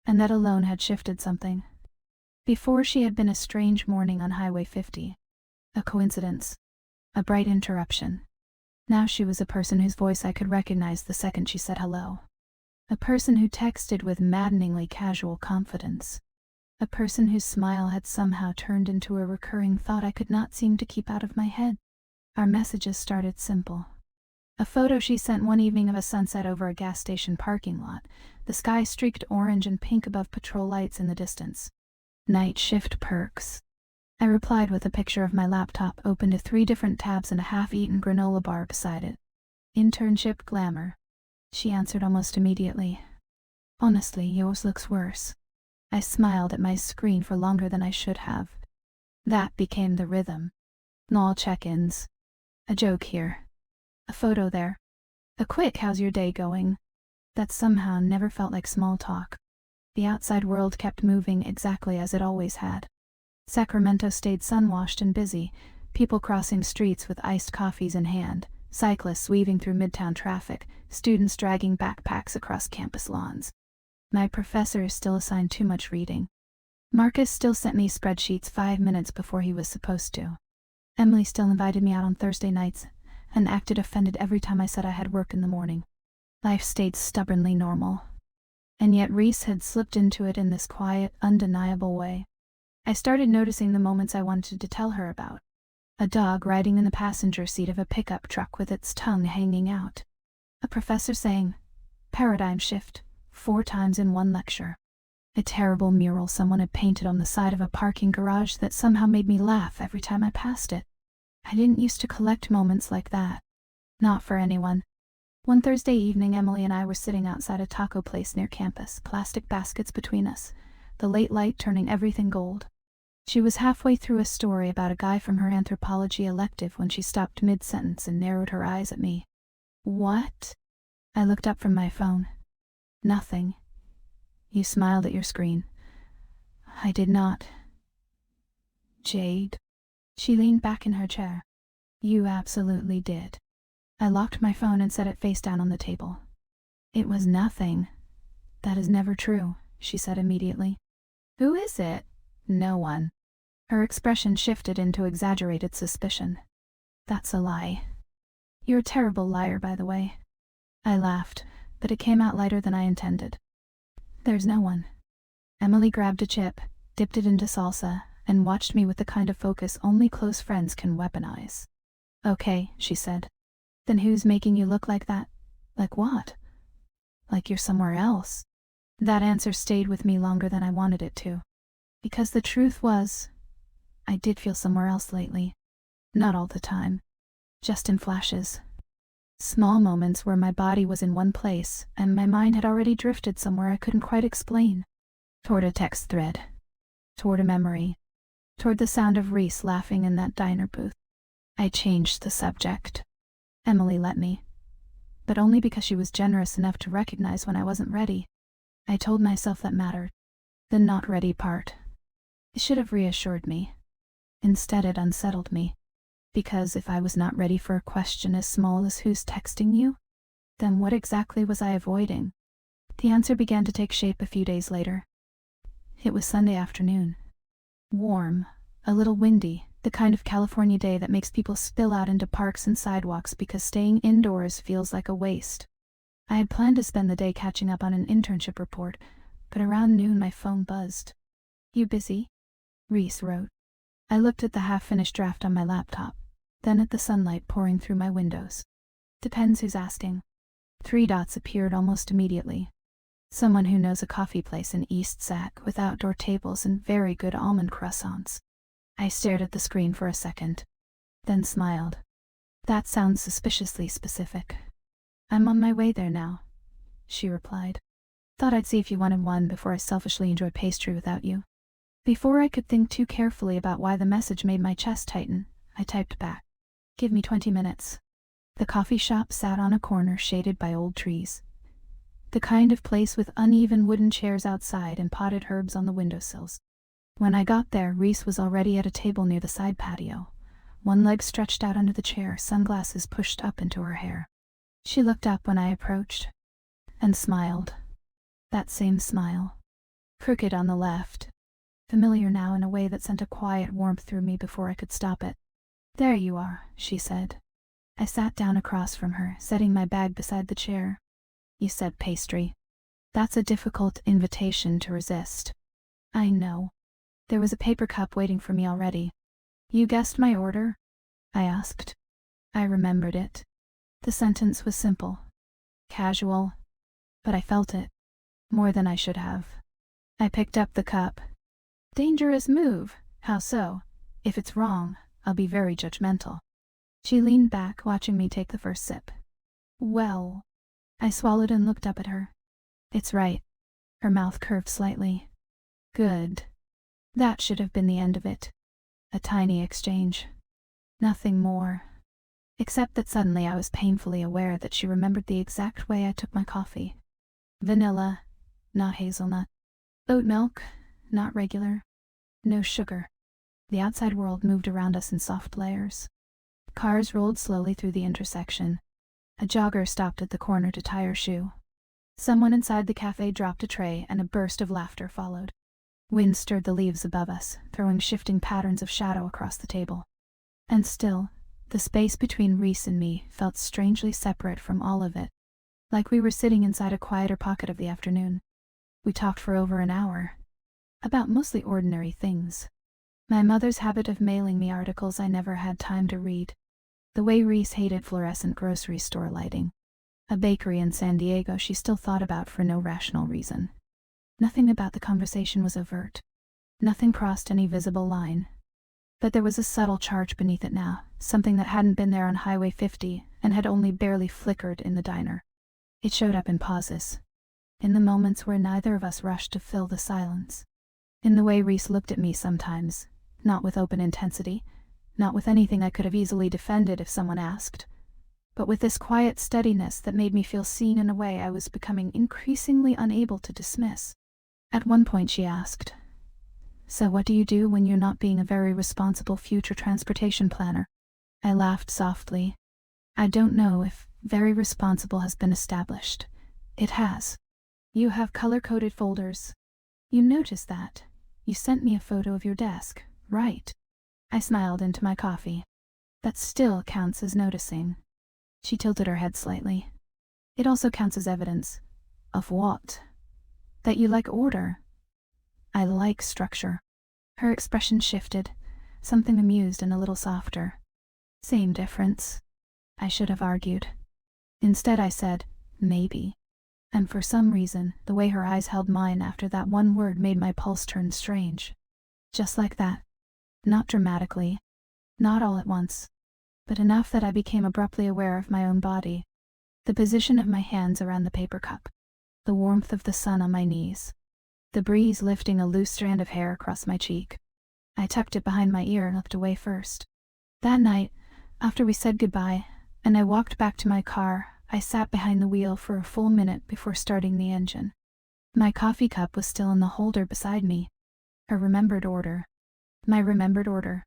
S1: And that alone had shifted something. Before, she had been a strange morning on Highway 50. A coincidence. A bright interruption. Now she was a person whose voice I could recognize the second she said hello. A person who texted with maddeningly casual confidence. A person whose smile had somehow turned into a recurring thought I could not seem to keep out of my head. Our messages started simple. A photo she sent one evening of a sunset over a gas station parking lot, the sky streaked orange and pink above patrol lights in the distance. Night shift perks. I replied with a picture of my laptop open to 3 different tabs and a half-eaten granola bar beside it. Internship glamour. She answered almost immediately. Honestly, yours looks worse. I smiled at my screen for longer than I should have. That became the rhythm. All check-ins. A joke here. A photo there. A quick "how's your day going?" That somehow never felt like small talk. The outside world kept moving exactly as it always had. Sacramento stayed sun-washed and busy, people crossing streets with iced coffees in hand, cyclists weaving through midtown traffic, students dragging backpacks across campus lawns. My professor still assigned too much reading. Marcus still sent me spreadsheets 5 minutes before he was supposed to. Emily still invited me out on Thursday nights and acted offended every time I said I had work in the morning. Life stayed stubbornly normal. And yet Reese had slipped into it in this quiet, undeniable way. I started noticing the moments I wanted to tell her about. A dog riding in the passenger seat of a pickup truck with its tongue hanging out. A professor saying, "paradigm shift," 4 times in one lecture. A terrible mural someone had painted on the side of a parking garage that somehow made me laugh every time I passed it. I didn't used to collect moments like that. Not for anyone. One Thursday evening, Emily and I were sitting outside a taco place near campus, plastic baskets between us, the late light turning everything gold. She was halfway through a story about a guy from her anthropology elective when she stopped mid-sentence and narrowed her eyes at me. "What?" I looked up from my phone. "Nothing. You smiled at your screen." "I did not." "Jade." She leaned back in her chair. "You absolutely did." I locked my phone and set it face down on the table. "It was nothing." "That is never true," she said immediately. "Who is it?" "No one." Her expression shifted into exaggerated suspicion. "That's a lie." "You're a terrible liar, by the way." I laughed, but it came out lighter than I intended. "There's no one." Emily grabbed a chip, dipped it into salsa, and watched me with the kind of focus only close friends can weaponize. "Okay," she said. "Then who's making you look like that?" "Like what?" "Like you're somewhere else." That answer stayed with me longer than I wanted it to. Because the truth was, I did feel somewhere else lately. Not all the time. Just in flashes. Small moments where my body was in one place, and my mind had already drifted somewhere I couldn't quite explain. Toward a text thread. Toward a memory. Toward the sound of Reese laughing in that diner booth. I changed the subject. Emily let me. But only because she was generous enough to recognize when I wasn't ready. I told myself that mattered. The not ready part. It should have reassured me. Instead, it unsettled me. Because if I was not ready for a question as small as "who's texting you?" then what exactly was I avoiding? The answer began to take shape a few days later. It was Sunday afternoon. Warm, a little windy, the kind of California day that makes people spill out into parks and sidewalks because staying indoors feels like a waste. I had planned to spend the day catching up on an internship report, but around noon my phone buzzed. "You busy?" Reese wrote. I looked at the half-finished draft on my laptop, then at the sunlight pouring through my windows. "Depends who's asking." 3 dots appeared almost immediately. Someone who knows a coffee place in East Sac with outdoor tables and very good almond croissants. I stared at the screen for a second, then smiled. "That sounds suspiciously specific." "I'm on my way there now," she replied. "Thought I'd see if you wanted one before I selfishly enjoy pastry without you." Before I could think too carefully about why the message made my chest tighten, I typed back, "Give me 20 minutes." The coffee shop sat on a corner shaded by old trees. The kind of place with uneven wooden chairs outside and potted herbs on the windowsills. When I got there, Reese was already at a table near the side patio, one leg stretched out under the chair, sunglasses pushed up into her hair. She looked up when I approached, and smiled. That same smile. Crooked on the left. Familiar now in a way that sent a quiet warmth through me before I could stop it. "There you are," she said. I sat down across from her, setting my bag beside the chair. "You said pastry. That's a difficult invitation to resist." "I know." There was a paper cup waiting for me already. "You guessed my order?" I asked. I remembered it. The sentence was simple, casual, but I felt it, more than I should have. I picked up the cup. Dangerous move. How so? If it's wrong, I'll be very judgmental. She leaned back, watching me take the first sip. Well, I swallowed and looked up at her. It's right. Her mouth curved slightly. Good. That should have been the end of it. A tiny exchange. Nothing more. Except that suddenly I was painfully aware that she remembered the exact way I took my coffee. Vanilla, not hazelnut. Oat milk, not regular. No sugar. The outside world moved around us in soft layers. Cars rolled slowly through the intersection. A jogger stopped at the corner to tie her shoe. Someone inside the cafe dropped a tray, and a burst of laughter followed. Wind stirred the leaves above us, throwing shifting patterns of shadow across the table. And still, the space between Reese and me felt strangely separate from all of it, like we were sitting inside a quieter pocket of the afternoon. We talked for over an hour, about mostly ordinary things. My mother's habit of mailing me articles I never had time to read. The way Reese hated fluorescent grocery store lighting. A bakery in San Diego she still thought about for no rational reason. Nothing about the conversation was overt. Nothing crossed any visible line. But there was a subtle charge beneath it now, something that hadn't been there on Highway 50 and had only barely flickered in the diner. It showed up in pauses. In the moments where neither of us rushed to fill the silence. In the way Reese looked at me sometimes, not with open intensity, not with anything I could have easily defended if someone asked, but with this quiet steadiness that made me feel seen in a way I was becoming increasingly unable to dismiss. At one point she asked, "So what do you do when you're not being a very responsible future transportation planner?" I laughed softly. I don't know if very responsible has been established. It has. You have color-coded folders. You noticed that. You sent me a photo of your desk, right? I smiled into my coffee. That still counts as noticing. She tilted her head slightly. It also counts as evidence. Of what? That you like order. I like structure. Her expression shifted, something amused and a little softer. Same difference. I should have argued. Instead I said, maybe. And for some reason, the way her eyes held mine after that one word made my pulse turn strange. Just like that. Not dramatically. Not all at once. But enough that I became abruptly aware of my own body. The position of my hands around the paper cup. The warmth of the sun on my knees. The breeze lifting a loose strand of hair across my cheek. I tucked it behind my ear and looked away first. That night, after we said goodbye, and I walked back to my car, I sat behind the wheel for a full minute before starting the engine. My coffee cup was still in the holder beside me. A remembered order. My remembered order.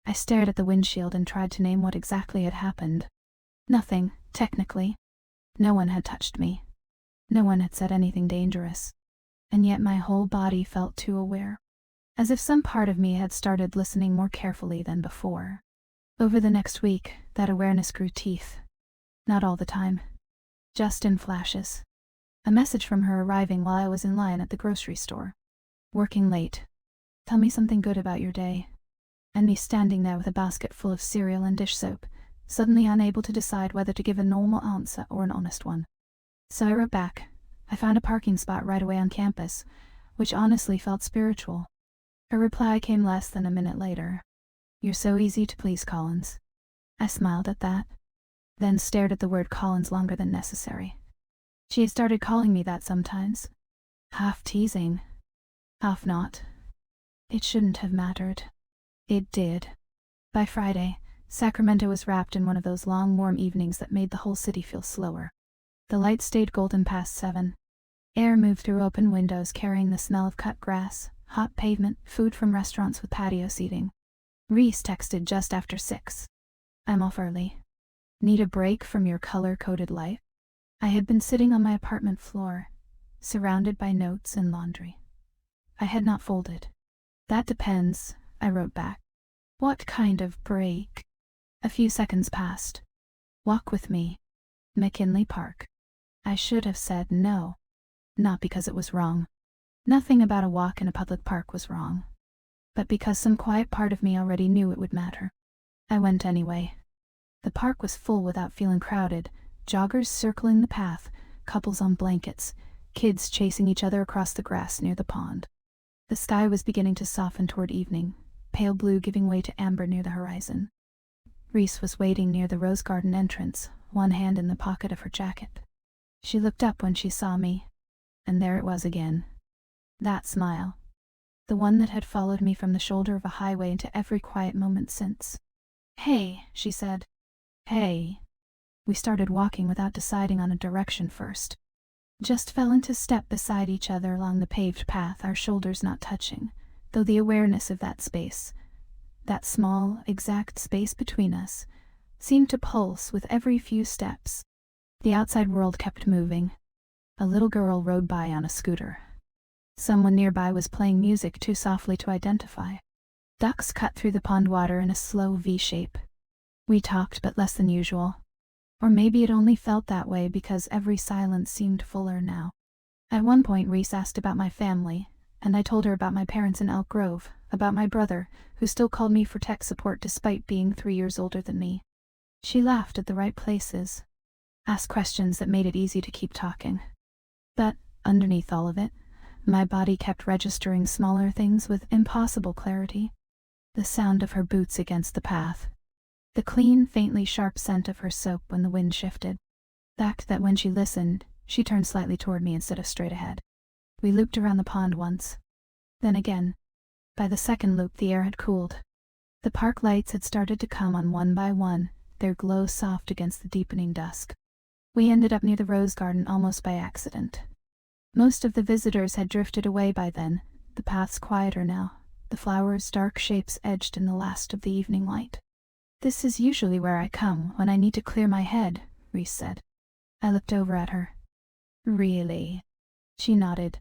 S1: I stared at the windshield and tried to name what exactly had happened. Nothing, technically. No one had touched me. No one had said anything dangerous. And yet my whole body felt too aware. As if some part of me had started listening more carefully than before. Over the next week, that awareness grew teeth. Not all the time. Just in flashes. A message from her arriving while I was in line at the grocery store. Working late. Tell me something good about your day. And me standing there with a basket full of cereal and dish soap, suddenly unable to decide whether to give a normal answer or an honest one. So I wrote back. I found a parking spot right away on campus, which honestly felt spiritual. Her reply came less than a minute later. You're so easy to please, Collins. I smiled at that, then stared at the word Collins longer than necessary. She had started calling me that sometimes. Half teasing. Half not. It shouldn't have mattered. It did. By Friday, Sacramento was wrapped in one of those long, warm evenings that made the whole city feel slower. The lights stayed golden past 7. Air moved through open windows carrying the smell of cut grass, hot pavement, food from restaurants with patio seating. Reese texted just after 6. I'm off early. Need a break from your color-coded life? I had been sitting on my apartment floor, surrounded by notes and laundry. I had not folded. That depends, I wrote back. What kind of break? A few seconds passed. Walk with me. McKinley Park. I should have said no. Not because it was wrong. Nothing about a walk in a public park was wrong. But because some quiet part of me already knew it would matter. I went anyway. The park was full without feeling crowded, joggers circling the path, couples on blankets, kids chasing each other across the grass near the pond. The sky was beginning to soften toward evening, pale blue giving way to amber near the horizon. Reese was waiting near the rose garden entrance, one hand in the pocket of her jacket. She looked up when she saw me, and there it was again. That smile. The one that had followed me from the shoulder of a highway into every quiet moment since. "Hey," she said. "Hey." We started walking without deciding on a direction first. Just fell into step beside each other along the paved path, our shoulders not touching, though the awareness of that space, that small, exact space between us, seemed to pulse with every few steps. The outside world kept moving. A little girl rode by on a scooter. Someone nearby was playing music too softly to identify. Ducks cut through the pond water in a slow V shape. We talked, but less than usual. Or maybe it only felt that way because every silence seemed fuller now. At one point Reese asked about my family, and I told her about my parents in Elk Grove, about my brother, who still called me for tech support despite being 3 years older than me. She laughed at the right places, asked questions that made it easy to keep talking. But, underneath all of it, my body kept registering smaller things with impossible clarity. The sound of her boots against the path. The clean, faintly sharp scent of her soap when the wind shifted. The fact that when she listened, she turned slightly toward me instead of straight ahead. We looped around the pond once. Then again. By the second loop the air had cooled. The park lights had started to come on one by one, their glow soft against the deepening dusk. We ended up near the rose garden almost by accident. Most of the visitors had drifted away by then, the paths quieter now, the flowers dark shapes edged in the last of the evening light. "This is usually where I come when I need to clear my head," Reese said. I looked over at her. "Really?" She nodded.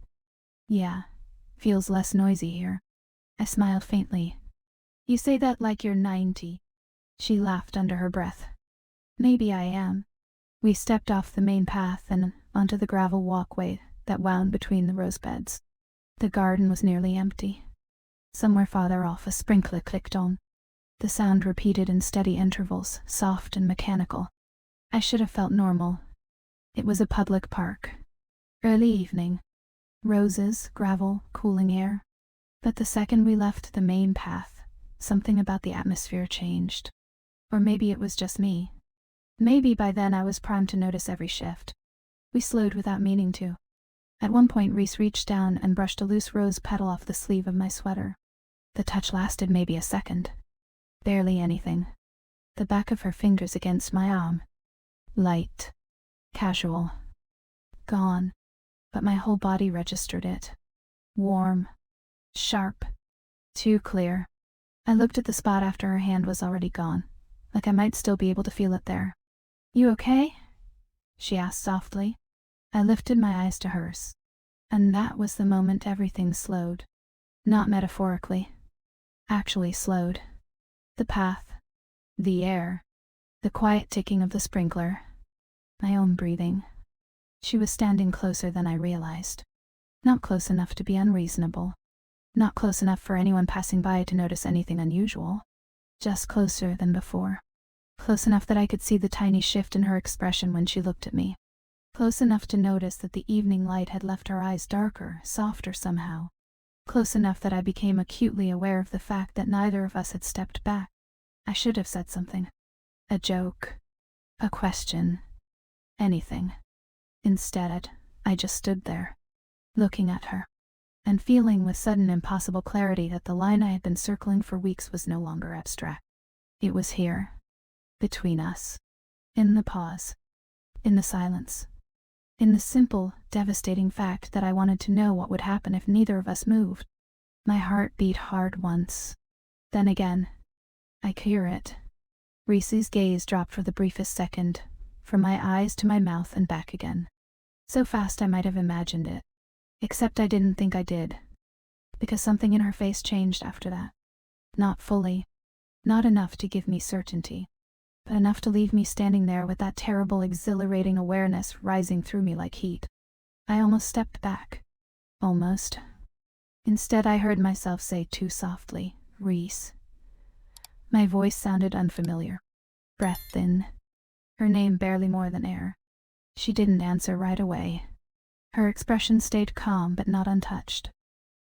S1: "Yeah, feels less noisy here." I smiled faintly. "You say that like you're 90. She laughed under her breath. "Maybe I am." We stepped off the main path and onto the gravel walkway that wound between the rose beds. The garden was nearly empty. Somewhere farther off a sprinkler clicked on. The sound repeated in steady intervals, soft and mechanical. I should have felt normal. It was a public park. Early evening. Roses, gravel, cooling air. But the second we left the main path, something about the atmosphere changed. Or maybe it was just me. Maybe by then I was primed to notice every shift. We slowed without meaning to. At one point Reese reached down and brushed a loose rose petal off the sleeve of my sweater. The touch lasted maybe a second. Barely anything. The back of her fingers against my arm. Light. Casual. Gone. But my whole body registered it. Warm. Sharp. Too clear. I looked at the spot after her hand was already gone, like I might still be able to feel it there. "You okay?" she asked softly. I lifted my eyes to hers. And that was the moment everything slowed. Not metaphorically. Actually slowed. The path. The air. The quiet ticking of the sprinkler. My own breathing. She was standing closer than I realized. Not close enough to be unreasonable. Not close enough for anyone passing by to notice anything unusual. Just closer than before. Close enough that I could see the tiny shift in her expression when she looked at me. Close enough to notice that the evening light had left her eyes darker, softer somehow. Close enough that I became acutely aware of the fact that neither of us had stepped back. I should have said something. A joke. A question. Anything. Instead, I just stood there, looking at her, and feeling with sudden impossible clarity that the line I had been circling for weeks was no longer abstract. It was here. Between us. In the pause. In the silence. In the simple, devastating fact that I wanted to know what would happen if neither of us moved. My heart beat hard once. Then again. I could hear it. Reese's gaze dropped for the briefest second, from my eyes to my mouth and back again. So fast I might have imagined it. Except I didn't think I did. Because something in her face changed after that. Not fully. Not enough to give me certainty. But enough to leave me standing there with that terrible, exhilarating awareness rising through me like heat. I almost stepped back. Almost. Instead, I heard myself say too softly, "Reese." My voice sounded unfamiliar. Breath in. Her name barely more than air. She didn't answer right away. Her expression stayed calm but not untouched.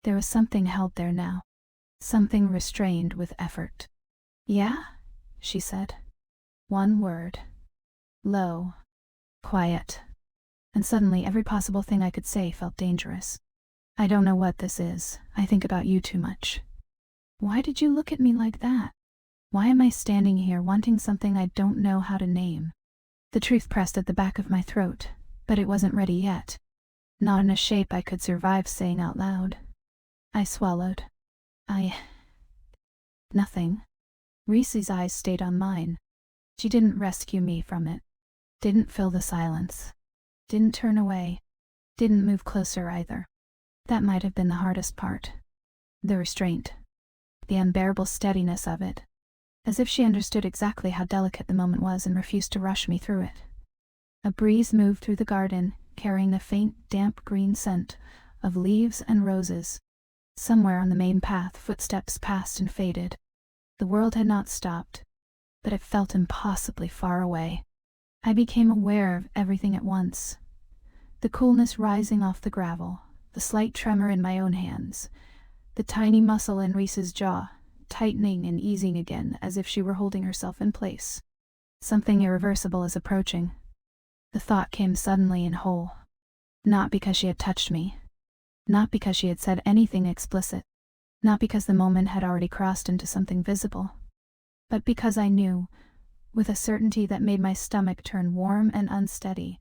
S1: There was something held there now. Something restrained with effort. "Yeah?" she said. One word. Low. Quiet. And suddenly every possible thing I could say felt dangerous. "I don't know what this is. I think about you too much." Why did you look at me like that? Why am I standing here wanting something I don't know how to name? The truth pressed at the back of my throat, but it wasn't ready yet. Not in a shape I could survive saying out loud. I swallowed. Nothing. Reese's eyes stayed on mine. She didn't rescue me from it. Didn't fill the silence. Didn't turn away. Didn't move closer either. That might have been the hardest part. The restraint. The unbearable steadiness of it. As if she understood exactly how delicate the moment was and refused to rush me through it. A breeze moved through the garden, carrying the faint, damp green scent of leaves and roses. Somewhere on the main path, footsteps passed and faded. The world had not stopped, but it felt impossibly far away. I became aware of everything at once. The coolness rising off the gravel, the slight tremor in my own hands, the tiny muscle in Reese's jaw, tightening and easing again as if she were holding herself in place. Something irreversible is approaching. The thought came suddenly and whole. Not because she had touched me. Not because she had said anything explicit. Not because the moment had already crossed into something visible. But because I knew, with a certainty that made my stomach turn warm and unsteady,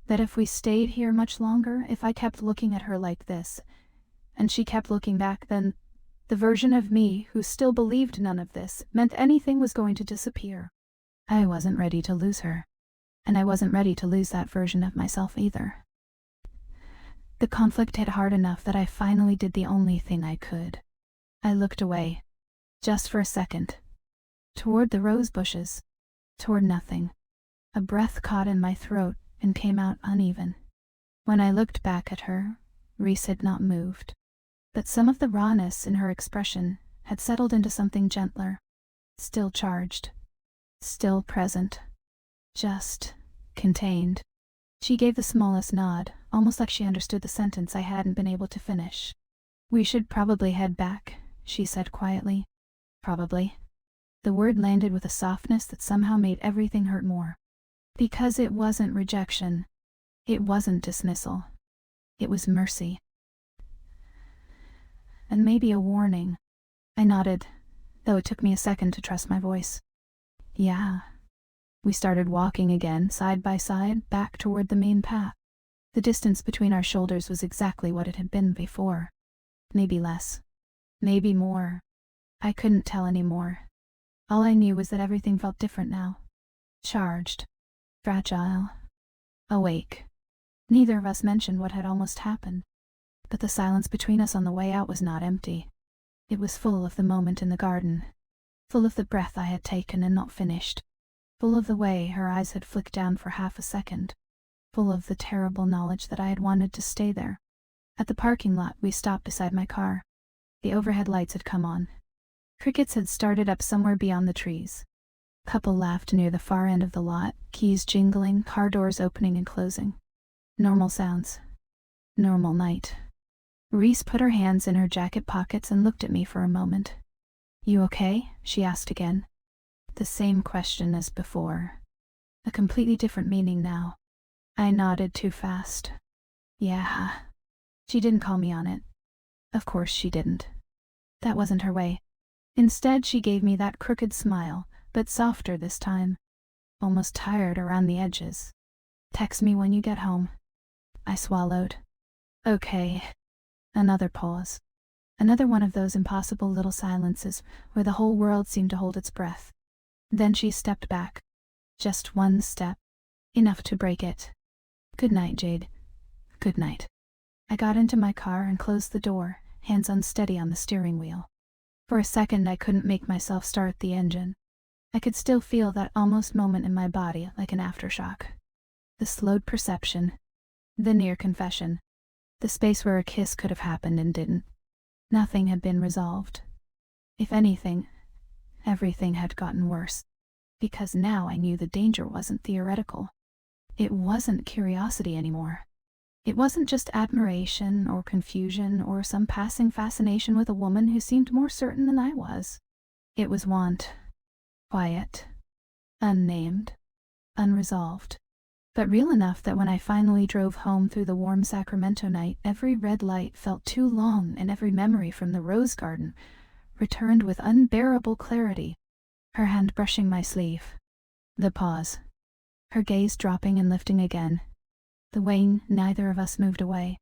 S1: that if we stayed here much longer, if I kept looking at her like this, and she kept looking back, then the version of me who still believed none of this meant anything was going to disappear. I wasn't ready to lose her. And I wasn't ready to lose that version of myself either. The conflict hit hard enough that I finally did the only thing I could. I looked away. Just for a second. Toward the rose bushes. Toward nothing. A breath caught in my throat and came out uneven. When I looked back at her, Reese had not moved. But some of the rawness in her expression had settled into something gentler. Still charged. Still present. Just contained. She gave the smallest nod, almost like she understood the sentence I hadn't been able to finish. "We should probably head back," she said quietly. Probably. The word landed with a softness that somehow made everything hurt more. Because it wasn't rejection. It wasn't dismissal. It was mercy. And maybe a warning. I nodded, though it took me a second to trust my voice. "Yeah." We started walking again, side by side, back toward the main path. The distance between our shoulders was exactly what it had been before. Maybe less. Maybe more. I couldn't tell anymore. All I knew was that everything felt different now. Charged. Fragile. Awake. Neither of us mentioned what had almost happened. But the silence between us on the way out was not empty. It was full of the moment in the garden. Full of the breath I had taken and not finished. Full of the way her eyes had flicked down for half a second. Full of the terrible knowledge that I had wanted to stay there. At the parking lot, we stopped beside my car. The overhead lights had come on. Crickets had started up somewhere beyond the trees. A couple laughed near the far end of the lot, keys jingling, car doors opening and closing. Normal sounds. Normal night. Reese put her hands in her jacket pockets and looked at me for a moment. "You okay?" she asked again. The same question as before. A completely different meaning now. I nodded too fast. "Yeah." She didn't call me on it. Of course she didn't. That wasn't her way. Instead, she gave me that crooked smile, but softer this time. Almost tired around the edges. "Text me when you get home." I swallowed. "Okay." Another pause. Another one of those impossible little silences where the whole world seemed to hold its breath. Then she stepped back. Just one step. Enough to break it. "Good night, Jade." "Good night." I got into my car and closed the door, hands unsteady on the steering wheel. For a second I couldn't make myself start the engine. I could still feel that almost moment in my body like an aftershock. The slowed perception. The near confession. The space where a kiss could have happened and didn't. Nothing had been resolved. If anything, everything had gotten worse. Because now I knew the danger wasn't theoretical. It wasn't curiosity anymore. It wasn't just admiration or confusion or some passing fascination with a woman who seemed more certain than I was. It was want. Quiet. Unnamed. Unresolved. But real enough that when I finally drove home through the warm Sacramento night, every red light felt too long and every memory from the rose garden returned with unbearable clarity. Her hand brushing my sleeve. The pause. Her gaze dropping and lifting again. The way neither of us moved away.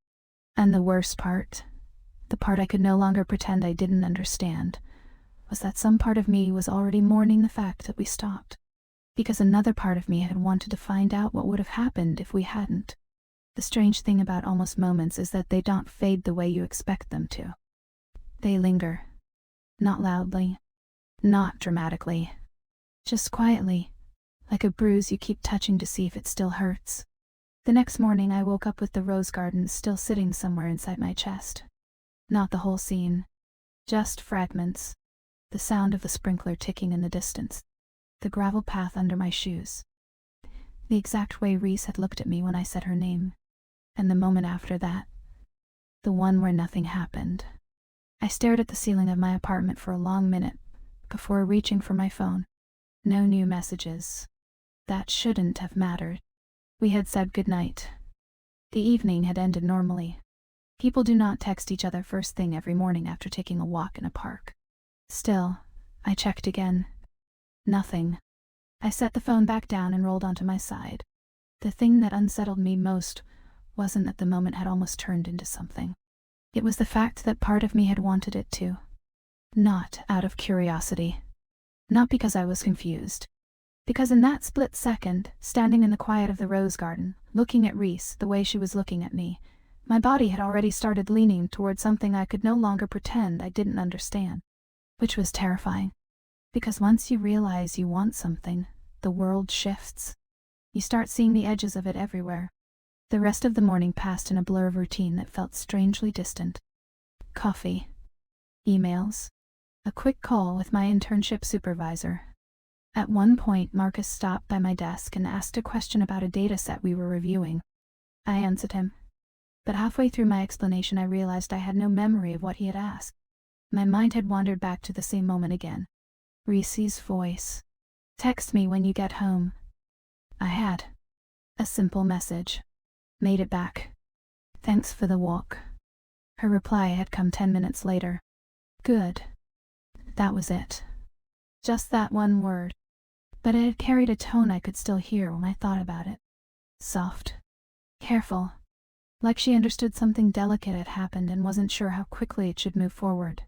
S1: And the worst part, the part I could no longer pretend I didn't understand, was that some part of me was already mourning the fact that we stopped. Because another part of me had wanted to find out what would have happened if we hadn't. The strange thing about almost moments is that they don't fade the way you expect them to. They linger. Not loudly. Not dramatically. Just quietly. Like a bruise you keep touching to see if it still hurts. The next morning I woke up with the rose garden still sitting somewhere inside my chest. Not the whole scene. Just fragments. The sound of the sprinkler ticking in the distance. The gravel path under my shoes. The exact way Reese had looked at me when I said her name. And the moment after that. The one where nothing happened. I stared at the ceiling of my apartment for a long minute before reaching for my phone. No new messages. That shouldn't have mattered. We had said goodnight. The evening had ended normally. People do not text each other first thing every morning after taking a walk in a park. Still, I checked again. Nothing. I set the phone back down and rolled onto my side. The thing that unsettled me most wasn't that the moment had almost turned into something. It was the fact that part of me had wanted it to. Not out of curiosity. Not because I was confused. Because in that split second, standing in the quiet of the rose garden, looking at Reese the way she was looking at me, my body had already started leaning toward something I could no longer pretend I didn't understand. Which was terrifying. Because once you realize you want something, the world shifts. You start seeing the edges of it everywhere. The rest of the morning passed in a blur of routine that felt strangely distant. Coffee. Emails. A quick call with my internship supervisor. At one point, Marcus stopped by my desk and asked a question about a data set we were reviewing. I answered him. But halfway through my explanation I realized I had no memory of what he had asked. My mind had wandered back to the same moment again. Reese's voice. Text me when you get home. I had. A simple message. Made it back. Thanks for the walk. Her reply had come 10 minutes later. Good. That was it. Just that one word. But it had carried a tone I could still hear when I thought about it. Soft. Careful. Like she understood something delicate had happened and wasn't sure how quickly it should move forward.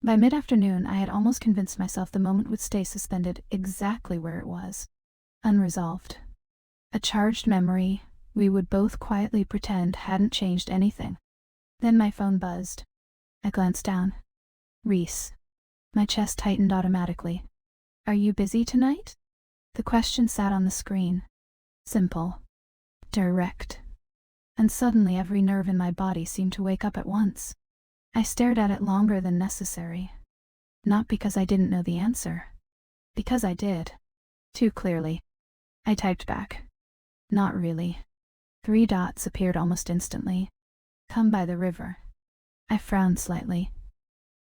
S1: By mid-afternoon, I had almost convinced myself the moment would stay suspended exactly where it was. Unresolved. A charged memory we would both quietly pretend hadn't changed anything. Then my phone buzzed. I glanced down. Reese. My chest tightened automatically. Are you busy tonight? The question sat on the screen. Simple. Direct. And suddenly every nerve in my body seemed to wake up at once. I stared at it longer than necessary. Not because I didn't know the answer. Because I did. Too clearly. I typed back. Not really. 3 dots appeared almost instantly. Come by the river. I frowned slightly.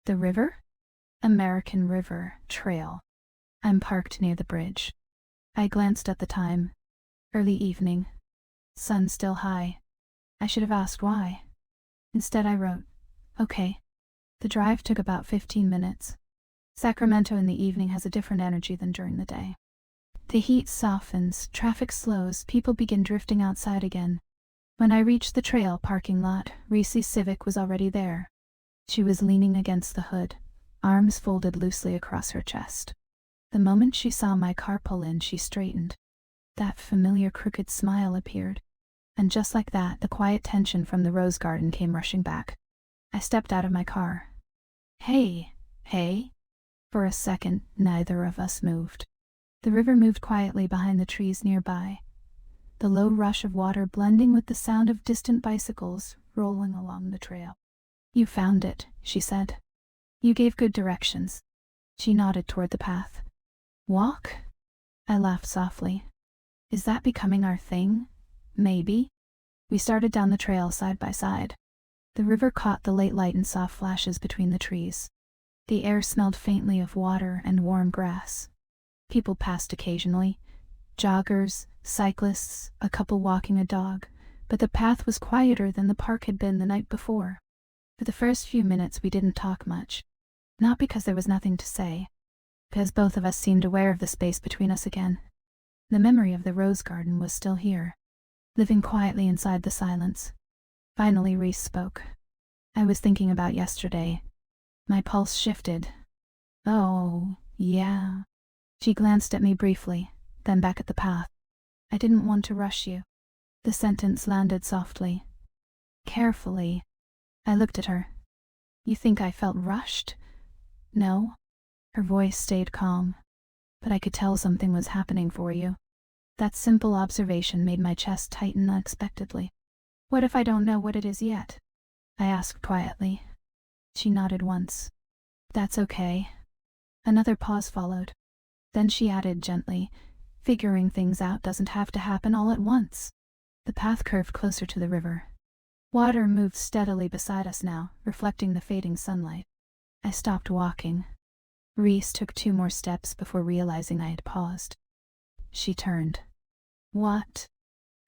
S1: The river? American River Trail. I'm parked near the bridge. I glanced at the time. Early evening. Sun still high. I should have asked why. Instead I wrote, okay. The drive took about 15 minutes. Sacramento in the evening has a different energy than during the day. The heat softens, traffic slows, people begin drifting outside again. When I reached the trail parking lot, Reese's Civic was already there. She was leaning against the hood, arms folded loosely across her chest. The moment she saw my car pull in, she straightened. That familiar crooked smile appeared. And just like that, the quiet tension from the rose garden came rushing back. I stepped out of my car. Hey. For a second, neither of us moved. The river moved quietly behind the trees nearby, the low rush of water blending with the sound of distant bicycles rolling along the trail. You found it, she said. You gave good directions. She nodded toward the path. Walk? I laughed softly. Is that becoming our thing? Maybe. We started down the trail side by side. The river caught the late light in soft flashes between the trees. The air smelled faintly of water and warm grass. People passed occasionally. Joggers, cyclists, a couple walking a dog, but the path was quieter than the park had been the night before. For the first few minutes we didn't talk much. Not because there was nothing to say, because both of us seemed aware of the space between us again. The memory of the rose garden was still here, living quietly inside the silence. Finally Reese spoke. I was thinking about yesterday. My pulse shifted. Oh, yeah. She glanced at me briefly, then back at the path. I didn't want to rush you. The sentence landed softly. Carefully. I looked at her. You think I felt rushed? No. Her voice stayed calm. But I could tell something was happening for you. That simple observation made my chest tighten unexpectedly. What if I don't know what it is yet? I asked quietly. She nodded once. That's okay. Another pause followed. Then she added gently, figuring things out doesn't have to happen all at once. The path curved closer to the river. Water moved steadily beside us now, reflecting the fading sunlight. I stopped walking. Reese took 2 more steps before realizing I had paused. She turned. What?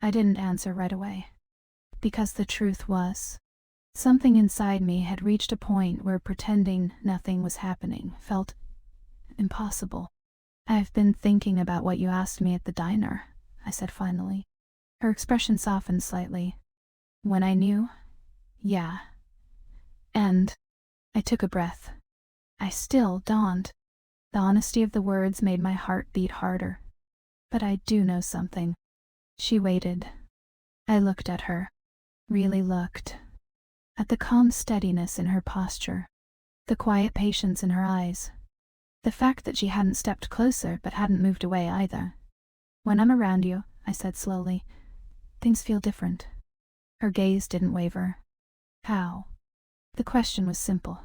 S1: I didn't answer right away. Because the truth was, something inside me had reached a point where pretending nothing was happening felt impossible. I've been thinking about what you asked me at the diner, I said finally. Her expression softened slightly. When I knew? Yeah. And I took a breath. I still don't. The honesty of the words made my heart beat harder. But I do know something. She waited. I looked at her. Really looked. At the calm steadiness in her posture. The quiet patience in her eyes. The fact that she hadn't stepped closer but hadn't moved away either. When I'm around you, I said slowly, things feel different. Her gaze didn't waver. How? The question was simple.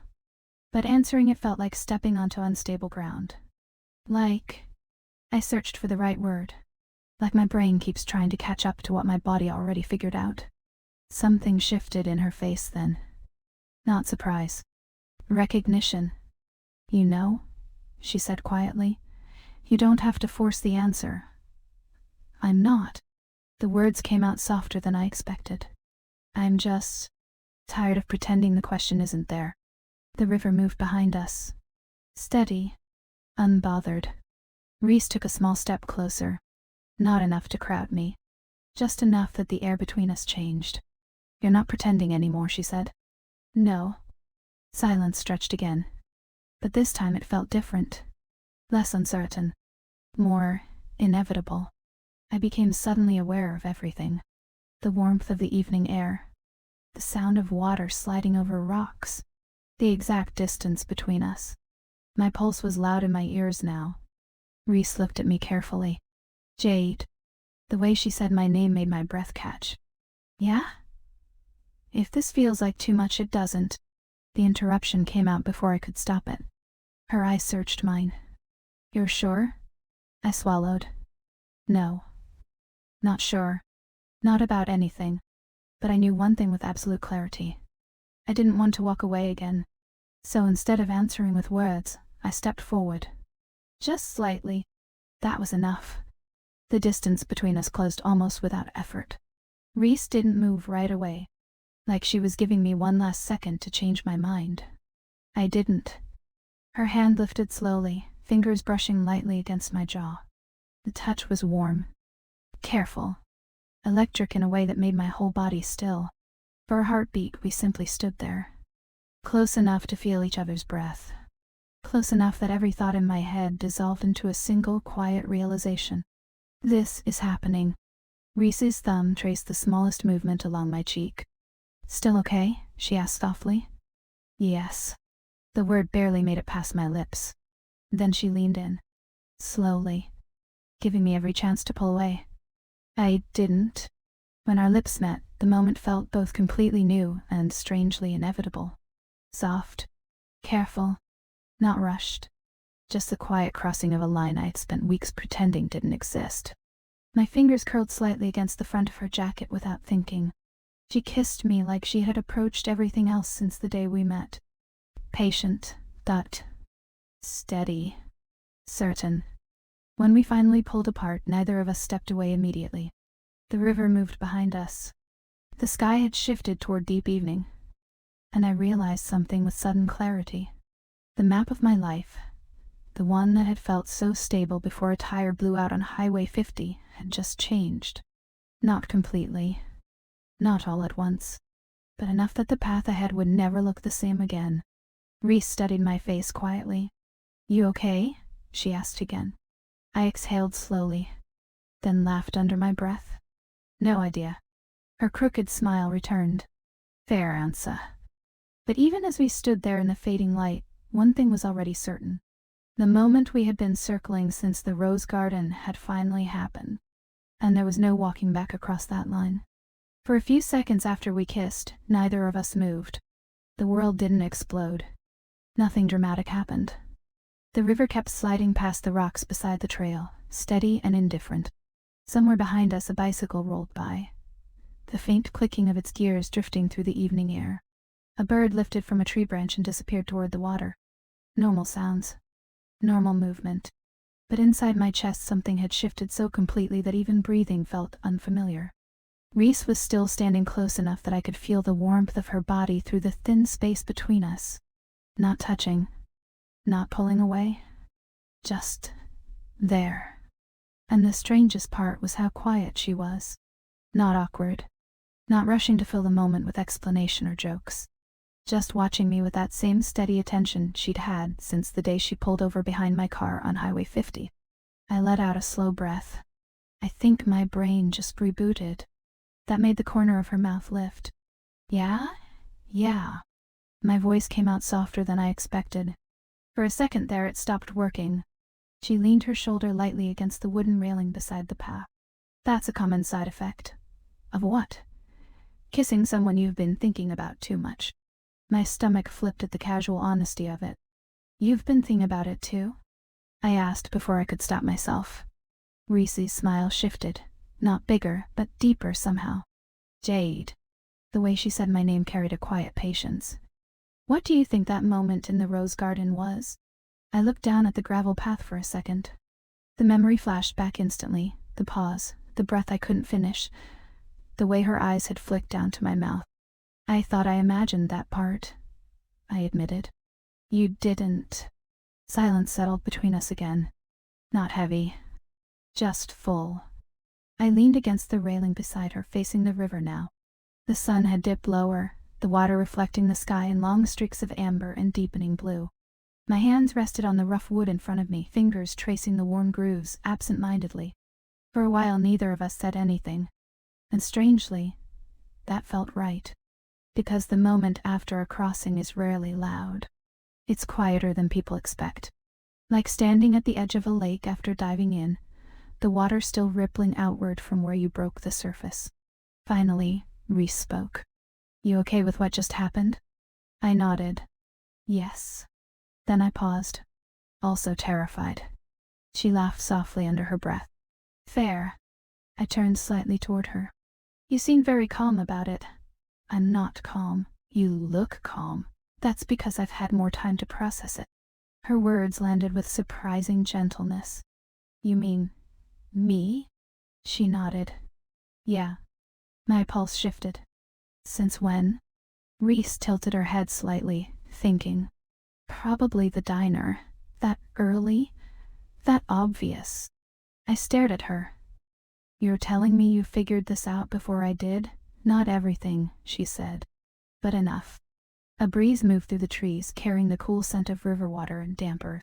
S1: But answering it felt like stepping onto unstable ground. Like, I searched for the right word. Like my brain keeps trying to catch up to what my body already figured out. Something shifted in her face then. Not surprise. Recognition. You know, she said quietly, you don't have to force the answer. I'm not. The words came out softer than I expected. I'm just tired of pretending the question isn't there. The river moved behind us. Steady. Unbothered. Reese took a small step closer. Not enough to crowd me. Just enough that the air between us changed. You're not pretending anymore, she said. No. Silence stretched again. But this time it felt different. Less uncertain. More inevitable. I became suddenly aware of everything. The warmth of the evening air. The sound of water sliding over rocks. The exact distance between us. My pulse was loud in my ears now. Reese looked at me carefully. Jade. The way she said my name made my breath catch. Yeah? If this feels like too much, it doesn't. The interruption came out before I could stop it. Her eyes searched mine. You're sure? I swallowed. No. Not sure. Not about anything. But I knew one thing with absolute clarity. I didn't want to walk away again. So instead of answering with words, I stepped forward. Just slightly. That was enough. The distance between us closed almost without effort. Reese didn't move right away. Like she was giving me one last second to change my mind. I didn't. Her hand lifted slowly, fingers brushing lightly against my jaw. The touch was warm. Careful. Electric in a way that made my whole body still. For a heartbeat, we simply stood there. Close enough to feel each other's breath. Close enough that every thought in my head dissolved into a single quiet realization. This is happening. Reese's thumb traced the smallest movement along my cheek. Still okay? She asked softly. Yes. The word barely made it past my lips. Then she leaned in. Slowly. Giving me every chance to pull away. I didn't. When our lips met, the moment felt both completely new and strangely inevitable. Soft. Careful. Not rushed. Just the quiet crossing of a line I had spent weeks pretending didn't exist. My fingers curled slightly against the front of her jacket without thinking. She kissed me like she had approached everything else since the day we met. Patient, steady, certain. When we finally pulled apart, neither of us stepped away immediately. The river moved behind us. The sky had shifted toward deep evening, and I realized something with sudden clarity. The map of my life, the one that had felt so stable before a tire blew out on Highway 50, had just changed. Not completely, not all at once, but enough that the path ahead would never look the same again. Reese studied my face quietly. "You okay?" she asked again. I exhaled slowly, then laughed under my breath. "No idea." Her crooked smile returned. "Fair answer." But even as we stood there in the fading light, one thing was already certain. The moment we had been circling since the rose garden had finally happened, and there was no walking back across that line. For a few seconds after we kissed, neither of us moved. The world didn't explode. Nothing dramatic happened. The river kept sliding past the rocks beside the trail, steady and indifferent. Somewhere behind us a bicycle rolled by, the faint clicking of its gears drifting through the evening air. A bird lifted from a tree branch and disappeared toward the water. Normal sounds. Normal movement. But inside my chest something had shifted so completely that even breathing felt unfamiliar. Reese was still standing close enough that I could feel the warmth of her body through the thin space between us. Not touching. Not pulling away. Just there. And the strangest part was how quiet she was. Not awkward. Not rushing to fill the moment with explanation or jokes. Just watching me with that same steady attention she'd had since the day she pulled over behind my car on Highway 50. I let out a slow breath. I think my brain just rebooted. That made the corner of her mouth lift. "Yeah? Yeah." My voice came out softer than I expected. For a second there it stopped working. She leaned her shoulder lightly against the wooden railing beside the path. "That's a common side effect." "Of what?" "Kissing someone you've been thinking about too much." My stomach flipped at the casual honesty of it. "You've been thinking about it too?" I asked before I could stop myself. Reese's smile shifted, not bigger, but deeper somehow. "Jade." The way she said my name carried a quiet patience. "What do you think that moment in the rose garden was?" I looked down at the gravel path for a second. The memory flashed back instantly, the pause, the breath I couldn't finish, the way her eyes had flicked down to my mouth. "I thought I imagined that part," I admitted. "You didn't." Silence settled between us again. Not heavy. Just full. I leaned against the railing beside her, facing the river now. The sun had dipped lower, the water reflecting the sky in long streaks of amber and deepening blue. My hands rested on the rough wood in front of me, fingers tracing the worn grooves absent-mindedly. For a while neither of us said anything. And strangely, that felt right. Because the moment after a crossing is rarely loud. It's quieter than people expect. Like standing at the edge of a lake after diving in, the water still rippling outward from where you broke the surface. Finally, Reese spoke. "You okay with what just happened?" I nodded. "Yes." Then I paused, also terrified. She laughed softly under her breath. "Fair." I turned slightly toward her. "You seem very calm about it." "I'm not calm." "You look calm." "That's because I've had more time to process it." Her words landed with surprising gentleness. "You mean me?" She nodded. "Yeah." My pulse shifted. "Since when?" Reese tilted her head slightly, thinking. "Probably the diner. That early? That obvious." I stared at her. "You're telling me you figured this out before I did?" "Not everything," she said. "But enough." A breeze moved through the trees, carrying the cool scent of river water and damper.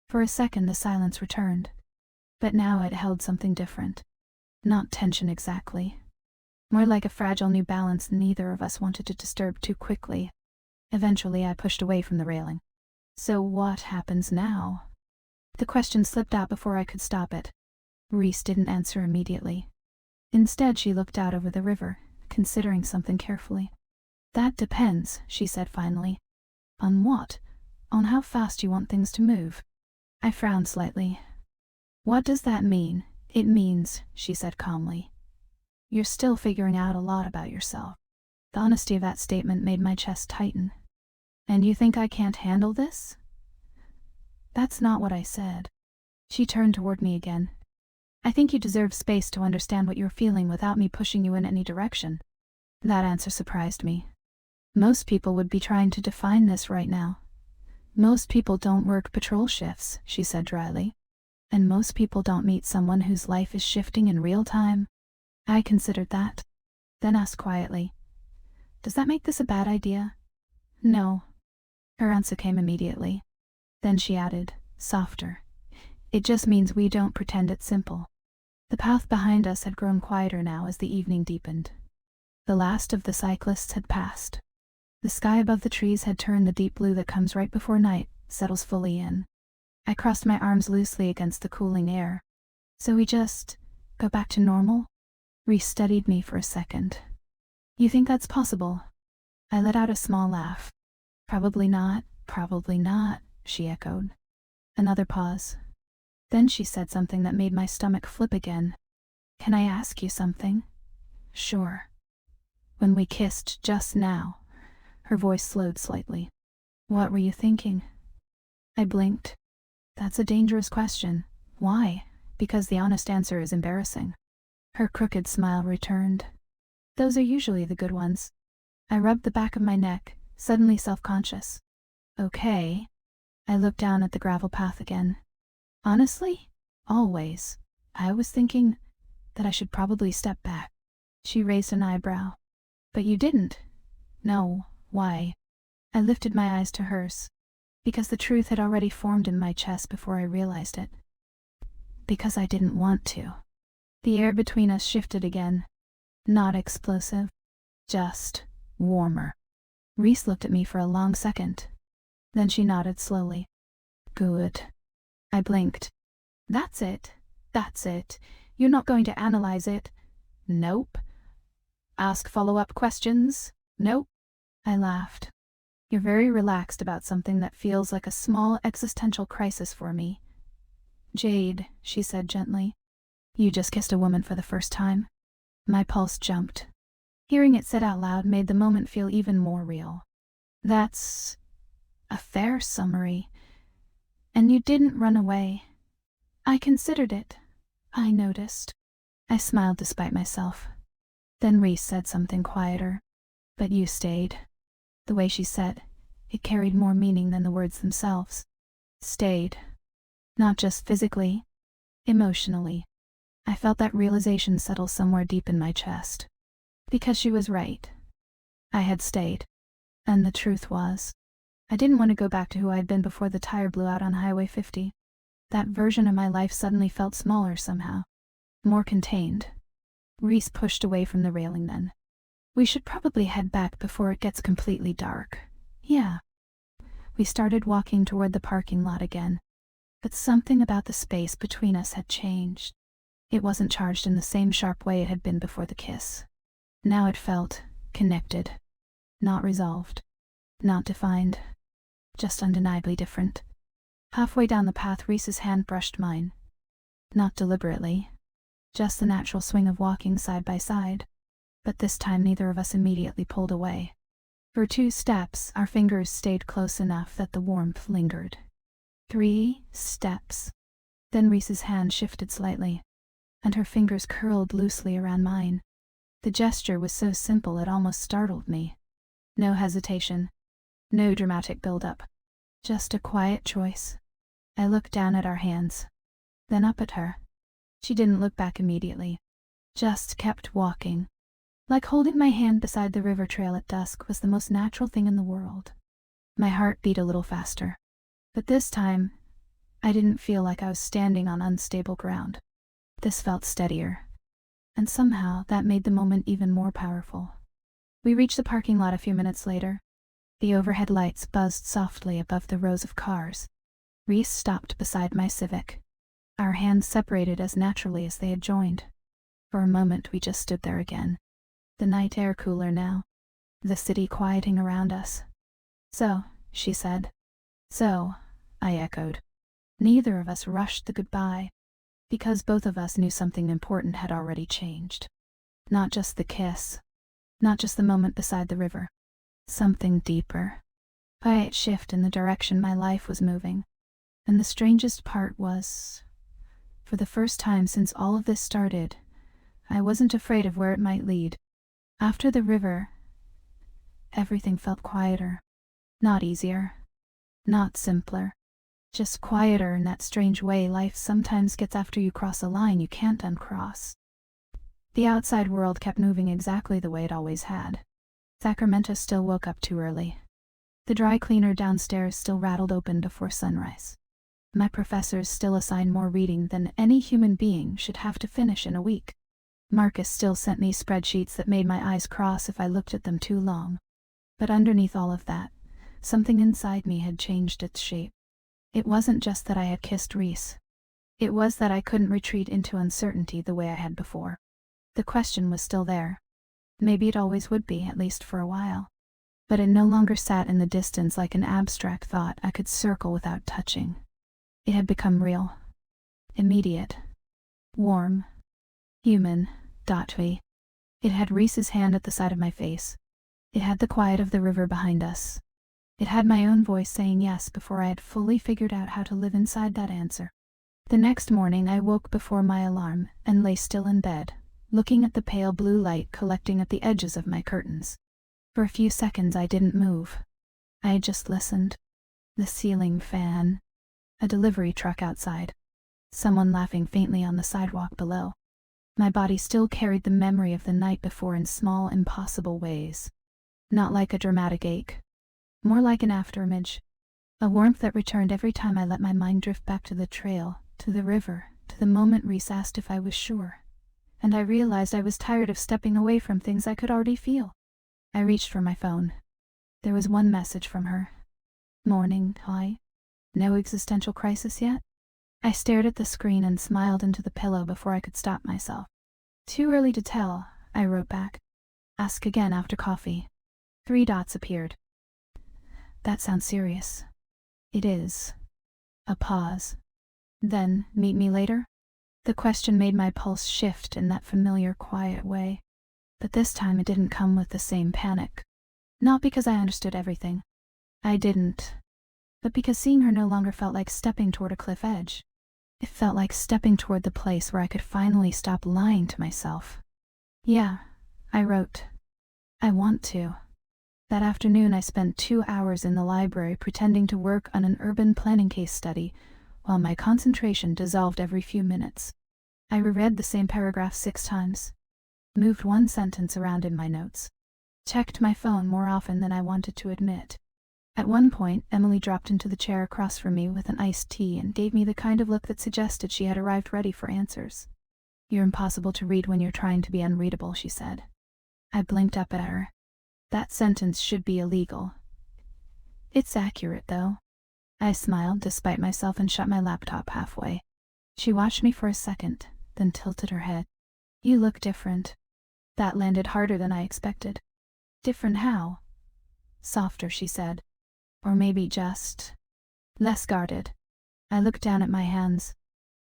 S1: For a second the silence returned. But now it held something different. Not tension exactly. More like a fragile new balance neither of us wanted to disturb too quickly. Eventually I pushed away from the railing. "So what happens now?" The question slipped out before I could stop it. Reese didn't answer immediately. Instead she looked out over the river, considering something carefully. "That depends," she said finally. "On what?" "On how fast you want things to move." I frowned slightly. What does that mean? It means, she said calmly, you're still figuring out a lot about yourself. The honesty of that statement made my chest tighten. And you think I can't handle this? That's not what I said. She turned toward me again. I think you deserve space to understand what you're feeling without me pushing you in any direction. That answer surprised me. Most people would be trying to define this right now. Most people don't work patrol shifts, she said dryly. And most people don't meet someone whose life is shifting in real time. I considered that, then asked quietly, does that make this a bad idea? No. Her answer came immediately. Then she added, softer, it just means we don't pretend it's simple. The path behind us had grown quieter now as the evening deepened. The last of the cyclists had passed. The sky above the trees had turned the deep blue that comes right before night settles fully in. I crossed my arms loosely against the cooling air. So we just go back to normal? Reese studied me for a second. You think that's possible? I let out a small laugh. Probably not, she echoed. Another pause. Then she said something that made my stomach flip again. Can I ask you something? Sure. When we kissed just now, her voice slowed slightly. What were you thinking? I blinked. That's a dangerous question. Why? Because the honest answer is embarrassing. Her crooked smile returned. Those are usually the good ones. I rubbed the back of my neck, suddenly self-conscious. Okay. I looked down at the gravel path again. Honestly? Always. I was thinking that I should probably step back. She raised an eyebrow. But you didn't. No. Why? I lifted my eyes to hers. Because the truth had already formed in my chest before I realized it. Because I didn't want to. The air between us shifted again. Not explosive. Just warmer. Reese looked at me for a long second. Then she nodded slowly. Good. I blinked. That's it. You're not going to analyze it? Nope. Ask follow-up questions? Nope. I laughed. You're very relaxed about something that feels like a small existential crisis for me. Jade, she said gently. You just kissed a woman for the first time. My pulse jumped. Hearing it said out loud made the moment feel even more real. That's a fair summary. And you didn't run away. I considered it. I noticed. I smiled despite myself. Then Reese said something quieter. But you stayed. The way she said, it carried more meaning than the words themselves. Stayed. Not just physically, emotionally. I felt that realization settle somewhere deep in my chest. Because she was right. I had stayed. And the truth was, I didn't want to go back to who I'd been before the tire blew out on Highway 50. That version of my life suddenly felt smaller somehow. More contained. Reese pushed away from the railing then. We should probably head back before it gets completely dark. Yeah. We started walking toward the parking lot again. But something about the space between us had changed. It wasn't charged in the same sharp way it had been before the kiss. Now it felt connected. Not resolved. Not defined. Just undeniably different. Halfway down the path, Reese's hand brushed mine. Not deliberately. Just the natural swing of walking side by side. But this time neither of us immediately pulled away. For 2 steps, our fingers stayed close enough that the warmth lingered. 3 steps. Then Reese's hand shifted slightly, and her fingers curled loosely around mine. The gesture was so simple it almost startled me. No hesitation. No dramatic build-up. Just a quiet choice. I looked down at our hands. Then up at her. She didn't look back immediately. Just kept walking. Like holding my hand beside the river trail at dusk was the most natural thing in the world. My heart beat a little faster. But this time, I didn't feel like I was standing on unstable ground. This felt steadier. And somehow that made the moment even more powerful. We reached the parking lot a few minutes later. The overhead lights buzzed softly above the rows of cars. Reese stopped beside my Civic. Our hands separated as naturally as they had joined. For a moment we just stood there again. The night air cooler now. The city quieting around us. So, she said. So, I echoed. Neither of us rushed the goodbye, because both of us knew something important had already changed. Not just the kiss, not just the moment beside the river. Something deeper. A quiet shift in the direction my life was moving. And the strangest part was, for the first time since all of this started, I wasn't afraid of where it might lead. After the river, everything felt quieter. Not easier. Not simpler. Just quieter in that strange way life sometimes gets after you cross a line you can't uncross. The outside world kept moving exactly the way it always had. Sacramento still woke up too early. The dry cleaner downstairs still rattled open before sunrise. My professors still assigned more reading than any human being should have to finish in a week. Marcus still sent me spreadsheets that made my eyes cross if I looked at them too long. But underneath all of that, something inside me had changed its shape. It wasn't just that I had kissed Reese. It was that I couldn't retreat into uncertainty the way I had before. The question was still there. Maybe it always would be, at least for a while. But it no longer sat in the distance like an abstract thought I could circle without touching. It had become real. Immediate. Warm. Human. It had Reese's hand at the side of my face. It had the quiet of the river behind us. It had my own voice saying yes before I had fully figured out how to live inside that answer. The next morning I woke before my alarm and lay still in bed, looking at the pale blue light collecting at the edges of my curtains. For a few seconds I didn't move. I had just listened. The ceiling fan. A delivery truck outside. Someone laughing faintly on the sidewalk below. My body still carried the memory of the night before in small, impossible ways. Not like a dramatic ache. More like an afterimage. A warmth that returned every time I let my mind drift back to the trail, to the river, to the moment Reese asked if I was sure. And I realized I was tired of stepping away from things I could already feel. I reached for my phone. There was one message from her. Morning, hi. No existential crisis yet? I stared at the screen and smiled into the pillow before I could stop myself. Too early to tell, I wrote back. Ask again after coffee. 3 dots appeared. That sounds serious. It is. A pause. Then, meet me later? The question made my pulse shift in that familiar, quiet way. But this time it didn't come with the same panic. Not because I understood everything. I didn't. But because seeing her no longer felt like stepping toward a cliff edge. It felt like stepping toward the place where I could finally stop lying to myself. Yeah, I wrote. I want to. That afternoon I spent 2 hours in the library pretending to work on an urban planning case study, while my concentration dissolved every few minutes. I reread the same paragraph 6 times. Moved one sentence around in my notes. Checked my phone more often than I wanted to admit. At one point, Emily dropped into the chair across from me with an iced tea and gave me the kind of look that suggested she had arrived ready for answers. You're impossible to read when you're trying to be unreadable, she said. I blinked up at her. That sentence should be illegal. It's accurate, though. I smiled despite myself and shut my laptop halfway. She watched me for a second, then tilted her head. You look different. That landed harder than I expected. Different how? Softer, she said. Or maybe just less guarded. I looked down at my hands.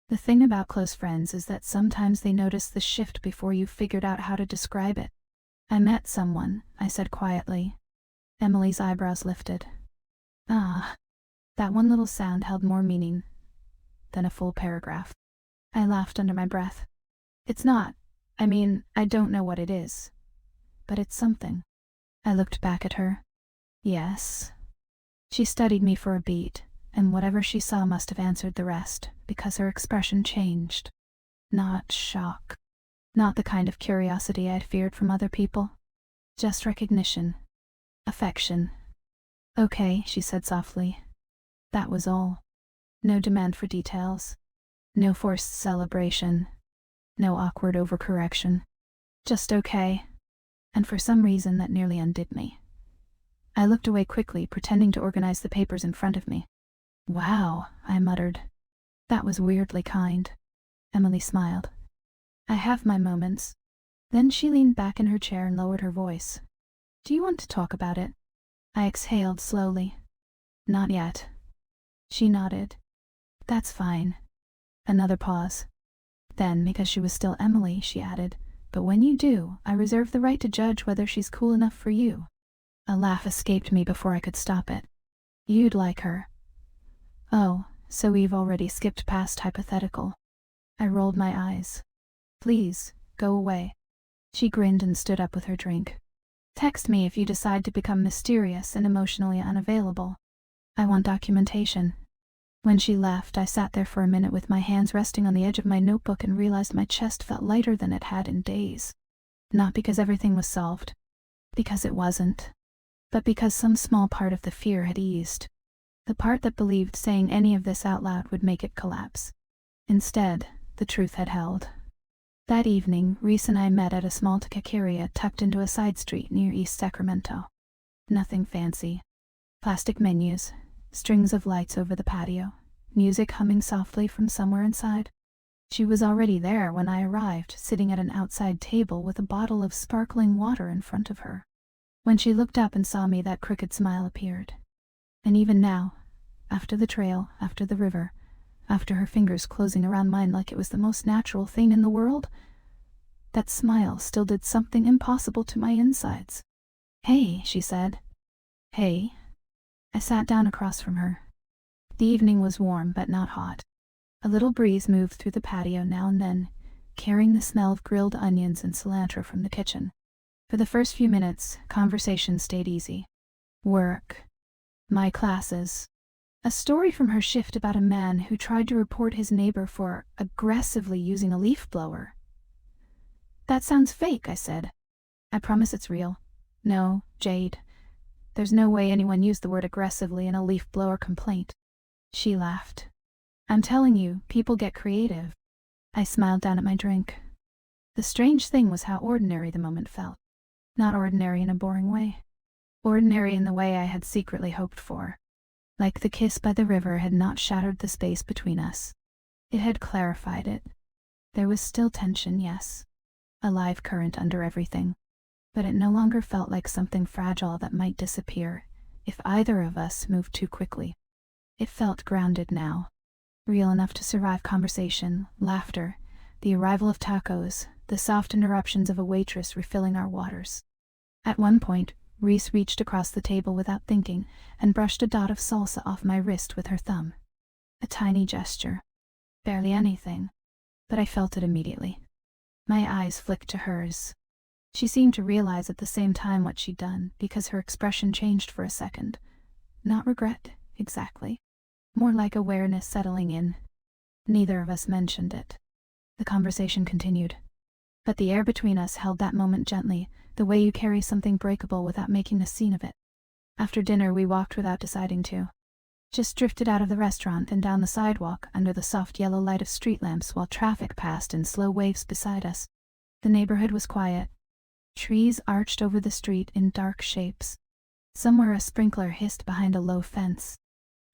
S1: The thing about close friends is that sometimes they notice the shift before you've figured out how to describe it. I met someone, I said quietly. Emily's eyebrows lifted. Ah. That one little sound held more meaning than a full paragraph. I laughed under my breath. It's not. I don't know what it is. But it's something. I looked back at her. Yes. She studied me for a beat, and whatever she saw must have answered the rest, because her expression changed. Not shock. Not the kind of curiosity I'd feared from other people. Just recognition. Affection. Okay, she said softly. That was all. No demand for details. No forced celebration. No awkward overcorrection. Just okay. And for some reason that nearly undid me. I looked away quickly, pretending to organize the papers in front of me. Wow, I muttered. That was weirdly kind. Emily smiled. I have my moments. Then she leaned back in her chair and lowered her voice. Do you want to talk about it? I exhaled slowly. Not yet. She nodded. That's fine. Another pause. Then, because she was still Emily, she added, but when you do, I reserve the right to judge whether she's cool enough for you. A laugh escaped me before I could stop it. You'd like her. Oh, so we've already skipped past hypothetical. I rolled my eyes. Please, go away. She grinned and stood up with her drink. Text me if you decide to become mysterious and emotionally unavailable. I want documentation. When she left, I sat there for a minute with my hands resting on the edge of my notebook and realized my chest felt lighter than it had in days. Not because everything was solved, because it wasn't, but because some small part of the fear had eased. The part that believed saying any of this out loud would make it collapse. Instead, the truth had held. That evening, Reese and I met at a small taqueria tucked into a side street near East Sacramento. Nothing fancy. Plastic menus, strings of lights over the patio, music humming softly from somewhere inside. She was already there when I arrived, sitting at an outside table with a bottle of sparkling water in front of her. When she looked up and saw me, that crooked smile appeared. And even now, after the trail, after the river, after her fingers closing around mine like it was the most natural thing in the world, that smile still did something impossible to my insides. Hey, she said. Hey. I sat down across from her. The evening was warm but not hot. A little breeze moved through the patio now and then, carrying the smell of grilled onions and cilantro from the kitchen. For the first few minutes, conversation stayed easy. Work. My classes. A story from her shift about a man who tried to report his neighbor for aggressively using a leaf blower. That sounds fake, I said. I promise it's real. No, Jade. There's no way anyone used the word aggressively in a leaf blower complaint. She laughed. I'm telling you, people get creative. I smiled down at my drink. The strange thing was how ordinary the moment felt. Not ordinary in a boring way. Ordinary in the way I had secretly hoped for. Like the kiss by the river had not shattered the space between us. It had clarified it. There was still tension, yes. A live current under everything. But it no longer felt like something fragile that might disappear if either of us moved too quickly. It felt grounded now. Real enough to survive conversation, laughter, the arrival of tacos, the soft interruptions of a waitress refilling our waters. At one point, Reese reached across the table without thinking and brushed a dot of salsa off my wrist with her thumb. A tiny gesture. Barely anything. But I felt it immediately. My eyes flicked to hers. She seemed to realize at the same time what she'd done, because her expression changed for a second. Not regret, exactly. More like awareness settling in. Neither of us mentioned it. The conversation continued. But the air between us held that moment gently, the way you carry something breakable without making a scene of it. After dinner, we walked without deciding to. Just drifted out of the restaurant and down the sidewalk under the soft yellow light of street lamps while traffic passed in slow waves beside us. The neighborhood was quiet. Trees arched over the street in dark shapes. Somewhere a sprinkler hissed behind a low fence.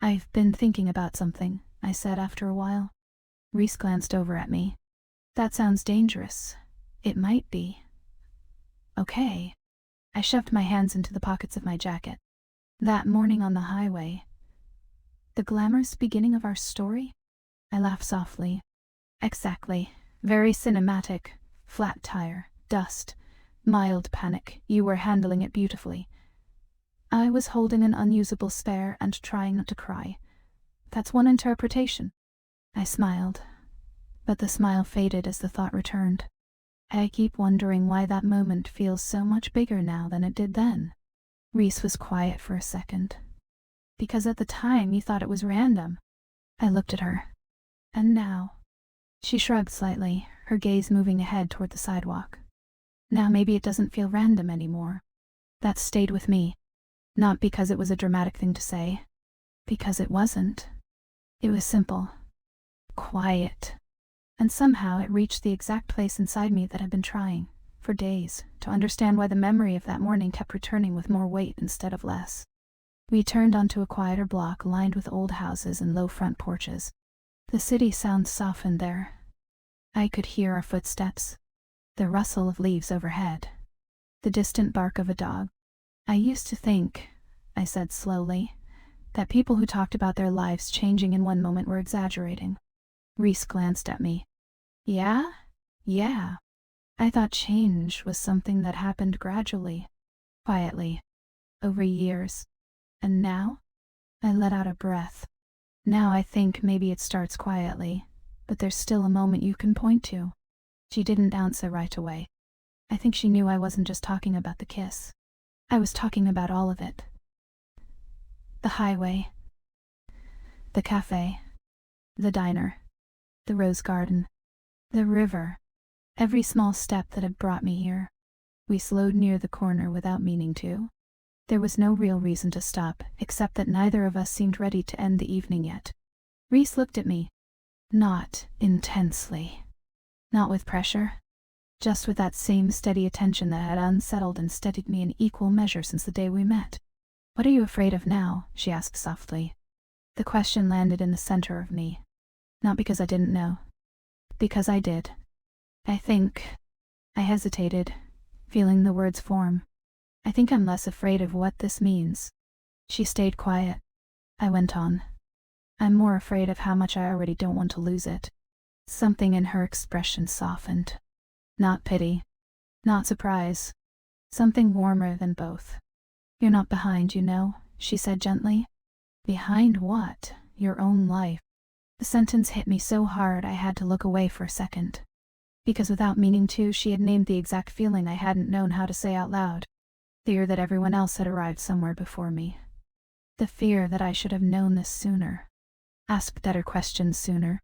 S1: I've been thinking about something, I said after a while. Reese glanced over at me. That sounds dangerous. It might be. Okay. I shoved my hands into the pockets of my jacket. That morning on the highway. The glamorous beginning of our story? I laughed softly. Exactly. Very cinematic. Flat tire. Dust. Mild panic. You were handling it beautifully. I was holding an unusable spare and trying not to cry. That's one interpretation. I smiled. But the smile faded as the thought returned. I keep wondering why that moment feels so much bigger now than it did then. Reese was quiet for a second. Because at the time you thought it was random. I looked at her. And now? She shrugged slightly, her gaze moving ahead toward the sidewalk. Now maybe it doesn't feel random anymore. That stayed with me. Not because it was a dramatic thing to say. Because it wasn't. It was simple. Quiet. And somehow it reached the exact place inside me that had been trying, for days, to understand why the memory of that morning kept returning with more weight instead of less. We turned onto a quieter block lined with old houses and low front porches. The city sounds softened there. I could hear our footsteps, the rustle of leaves overhead, the distant bark of a dog. I used to think, I said slowly, That people who talked about their lives changing in one moment were exaggerating. Reese glanced at me. Yeah? Yeah. I thought change was something that happened gradually, quietly, over years. And now? I let out a breath. Now I think maybe it starts quietly, but there's still a moment you can point to. She didn't answer right away. I think she knew I wasn't just talking about the kiss. I was talking about all of it. The highway, the cafe, the diner, the rose garden, the river, every small step that had brought me here. We slowed near the corner without meaning to. There was no real reason to stop, except that neither of us seemed ready to end the evening yet. Reese looked at me. Not intensely. Not with pressure. Just with that same steady attention that had unsettled and steadied me in equal measure since the day we met. "What are you afraid of now?" she asked softly. The question landed in the center of me. Not because I didn't know. Because I did. I hesitated, feeling the words form. I think I'm less afraid of what this means. She stayed quiet. I went on. I'm more afraid of how much I already don't want to lose it. Something in her expression softened. Not pity. Not surprise. Something warmer than both. "You're not behind, you know," she said gently. "Behind what? Your own life." The sentence hit me so hard I had to look away for a second. Because without meaning to, she had named the exact feeling I hadn't known how to say out loud. Fear that everyone else had arrived somewhere before me. The fear that I should have known this sooner. Asked better questions sooner.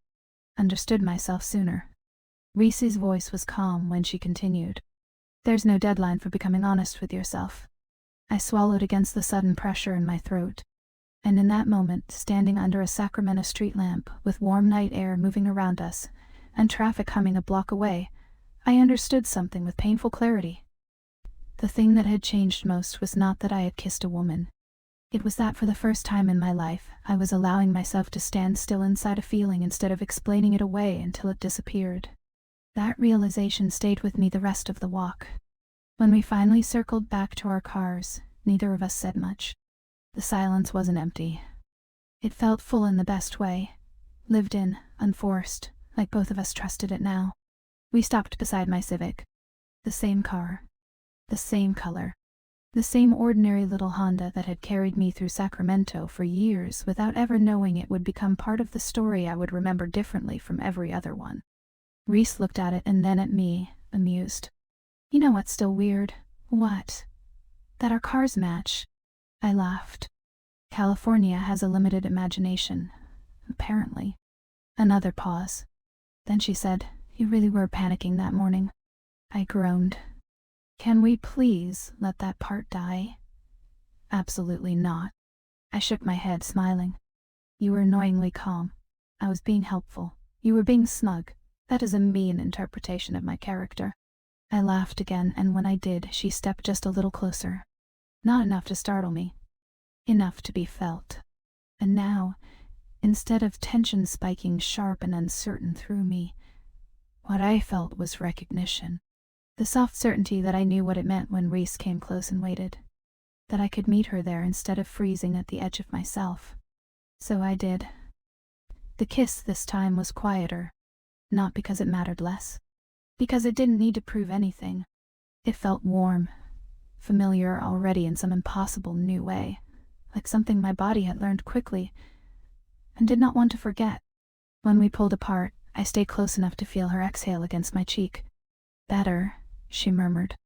S1: Understood myself sooner. Reese's voice was calm when she continued. "There's no deadline for becoming honest with yourself." I swallowed against the sudden pressure in my throat. And in that moment, standing under a Sacramento street lamp, with warm night air moving around us, and traffic humming a block away, I understood something with painful clarity. The thing that had changed most was not that I had kissed a woman. It was that for the first time in my life, I was allowing myself to stand still inside a feeling instead of explaining it away until it disappeared. That realization stayed with me the rest of the walk. When we finally circled back to our cars, neither of us said much. The silence wasn't empty. It felt full in the best way. Lived in, unforced, like both of us trusted it now. We stopped beside my Civic. The same car. The same color. The same ordinary little Honda that had carried me through Sacramento for years without ever knowing it would become part of the story I would remember differently from every other one. Reese looked at it and then at me, amused. "You know what's still weird?" "What?" "That our cars match." I laughed. California has a limited imagination, apparently. Another pause. Then she said, "You really were panicking that morning." I groaned. "Can we please let that part die?" "Absolutely not." I shook my head, smiling. "You were annoyingly calm. I was being helpful. You were being smug. That is a mean interpretation of my character." I laughed again, and when I did, she stepped just a little closer. Not enough to startle me. Enough to be felt. And now, instead of tension spiking sharp and uncertain through me, what I felt was recognition. The soft certainty that I knew what it meant when Reese came close and waited. That I could meet her there instead of freezing at the edge of myself. So I did. The kiss this time was quieter. Not because it mattered less. Because it didn't need to prove anything. It felt warm. Familiar already in some impossible new way. Like something my body had learned quickly and did not want to forget. When we pulled apart, I stayed close enough to feel her exhale against my cheek. "Better," she murmured.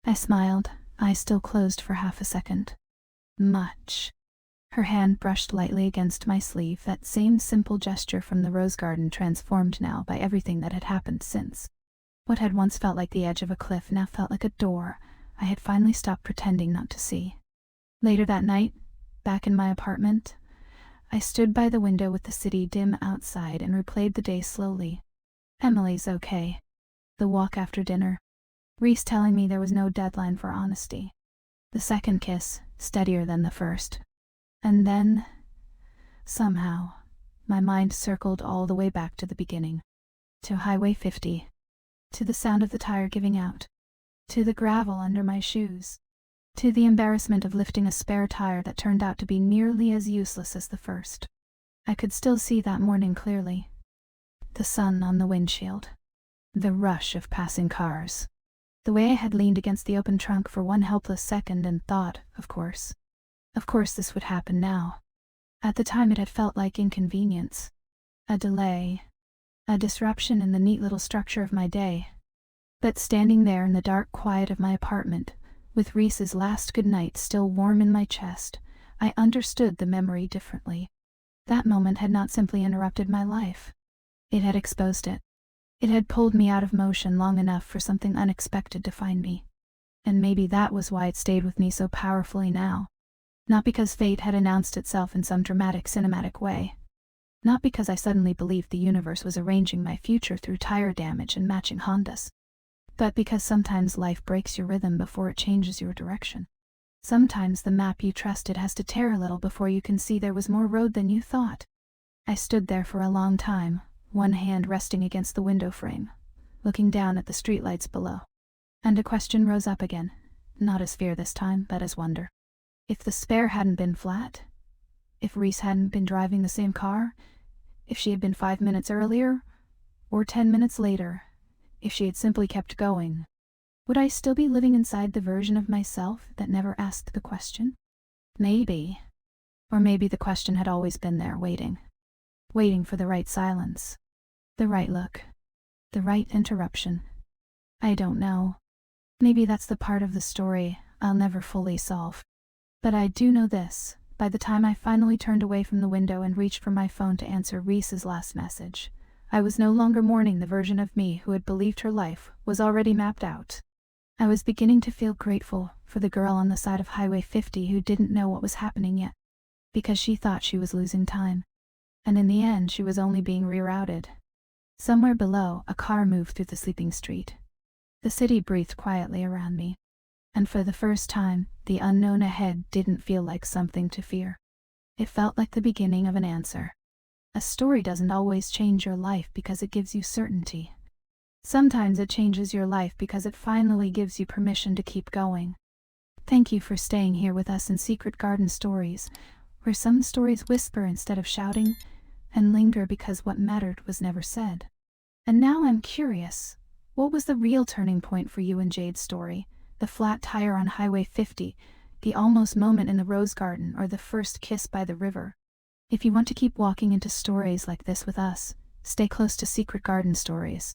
S1: I smiled, eyes still closed for half a second. "Much." Her hand brushed lightly against my sleeve, that same simple gesture from the rose garden transformed now by everything that had happened since. What had once felt like the edge of a cliff now felt like a door I had finally stopped pretending not to see. Later that night, back in my apartment, I stood by the window with the city dim outside and replayed the day slowly. Emily's okay. The walk after dinner. Reese telling me there was no deadline for honesty. The second kiss, steadier than the first. And then, somehow, my mind circled all the way back to the beginning. To Highway 50. To the sound of the tire giving out. To the gravel under my shoes. to the embarrassment of lifting a spare tire that turned out to be nearly as useless as the first. I could still see that morning clearly. The sun on the windshield. The rush of passing cars. The way I had leaned against the open trunk for one helpless second and thought, of course this would happen now. At the time it had felt like inconvenience. A delay. A disruption in the neat little structure of my day. But standing there in the dark quiet of my apartment, with Reese's last goodnight still warm in my chest, I understood the memory differently. That moment had not simply interrupted my life. It had exposed it. It had pulled me out of motion long enough for something unexpected to find me. And maybe that was why it stayed with me so powerfully now. Not because fate had announced itself in some dramatic cinematic way. Not because I suddenly believed the universe was arranging my future through tire damage and matching Hondas. But because sometimes life breaks your rhythm before it changes your direction. Sometimes the map you trusted has to tear a little before you can see there was more road than you thought. I stood there for a long time, one hand resting against the window frame, looking down at the streetlights below. And a question rose up again, not as fear this time, but as wonder. If the spare hadn't been flat? If Reese hadn't been driving the same car? If she had been 5 minutes earlier? Or 10 minutes later? If she had simply kept going, would I still be living inside the version of myself that never asked the question? Maybe. Or maybe the question had always been there, waiting for the right silence, the right look, the right interruption. I don't know. Maybe that's the part of the story I'll never fully solve. But I do know this: by the time I finally turned away from the window and reached for my phone to answer Reese's last message, I was no longer mourning the version of me who had believed her life was already mapped out. I was beginning to feel grateful for the girl on the side of Highway 50 who didn't know what was happening yet, because she thought she was losing time. And in the end, she was only being rerouted. Somewhere below, a car moved through the sleeping street. The city breathed quietly around me. And for the first time, the unknown ahead didn't feel like something to fear. It felt like the beginning of an answer. A story doesn't always change your life because it gives you certainty. Sometimes it changes your life because it finally gives you permission to keep going. Thank you for staying here with us in Secret Garden Stories, where some stories whisper instead of shouting, and linger because what mattered was never said. And now I'm curious, what was the real turning point for you in Jade's story? The flat tire on Highway 50, the almost moment in the rose garden, or the first kiss by the river? If you want to keep walking into stories like this with us, stay close to Secret Garden Stories.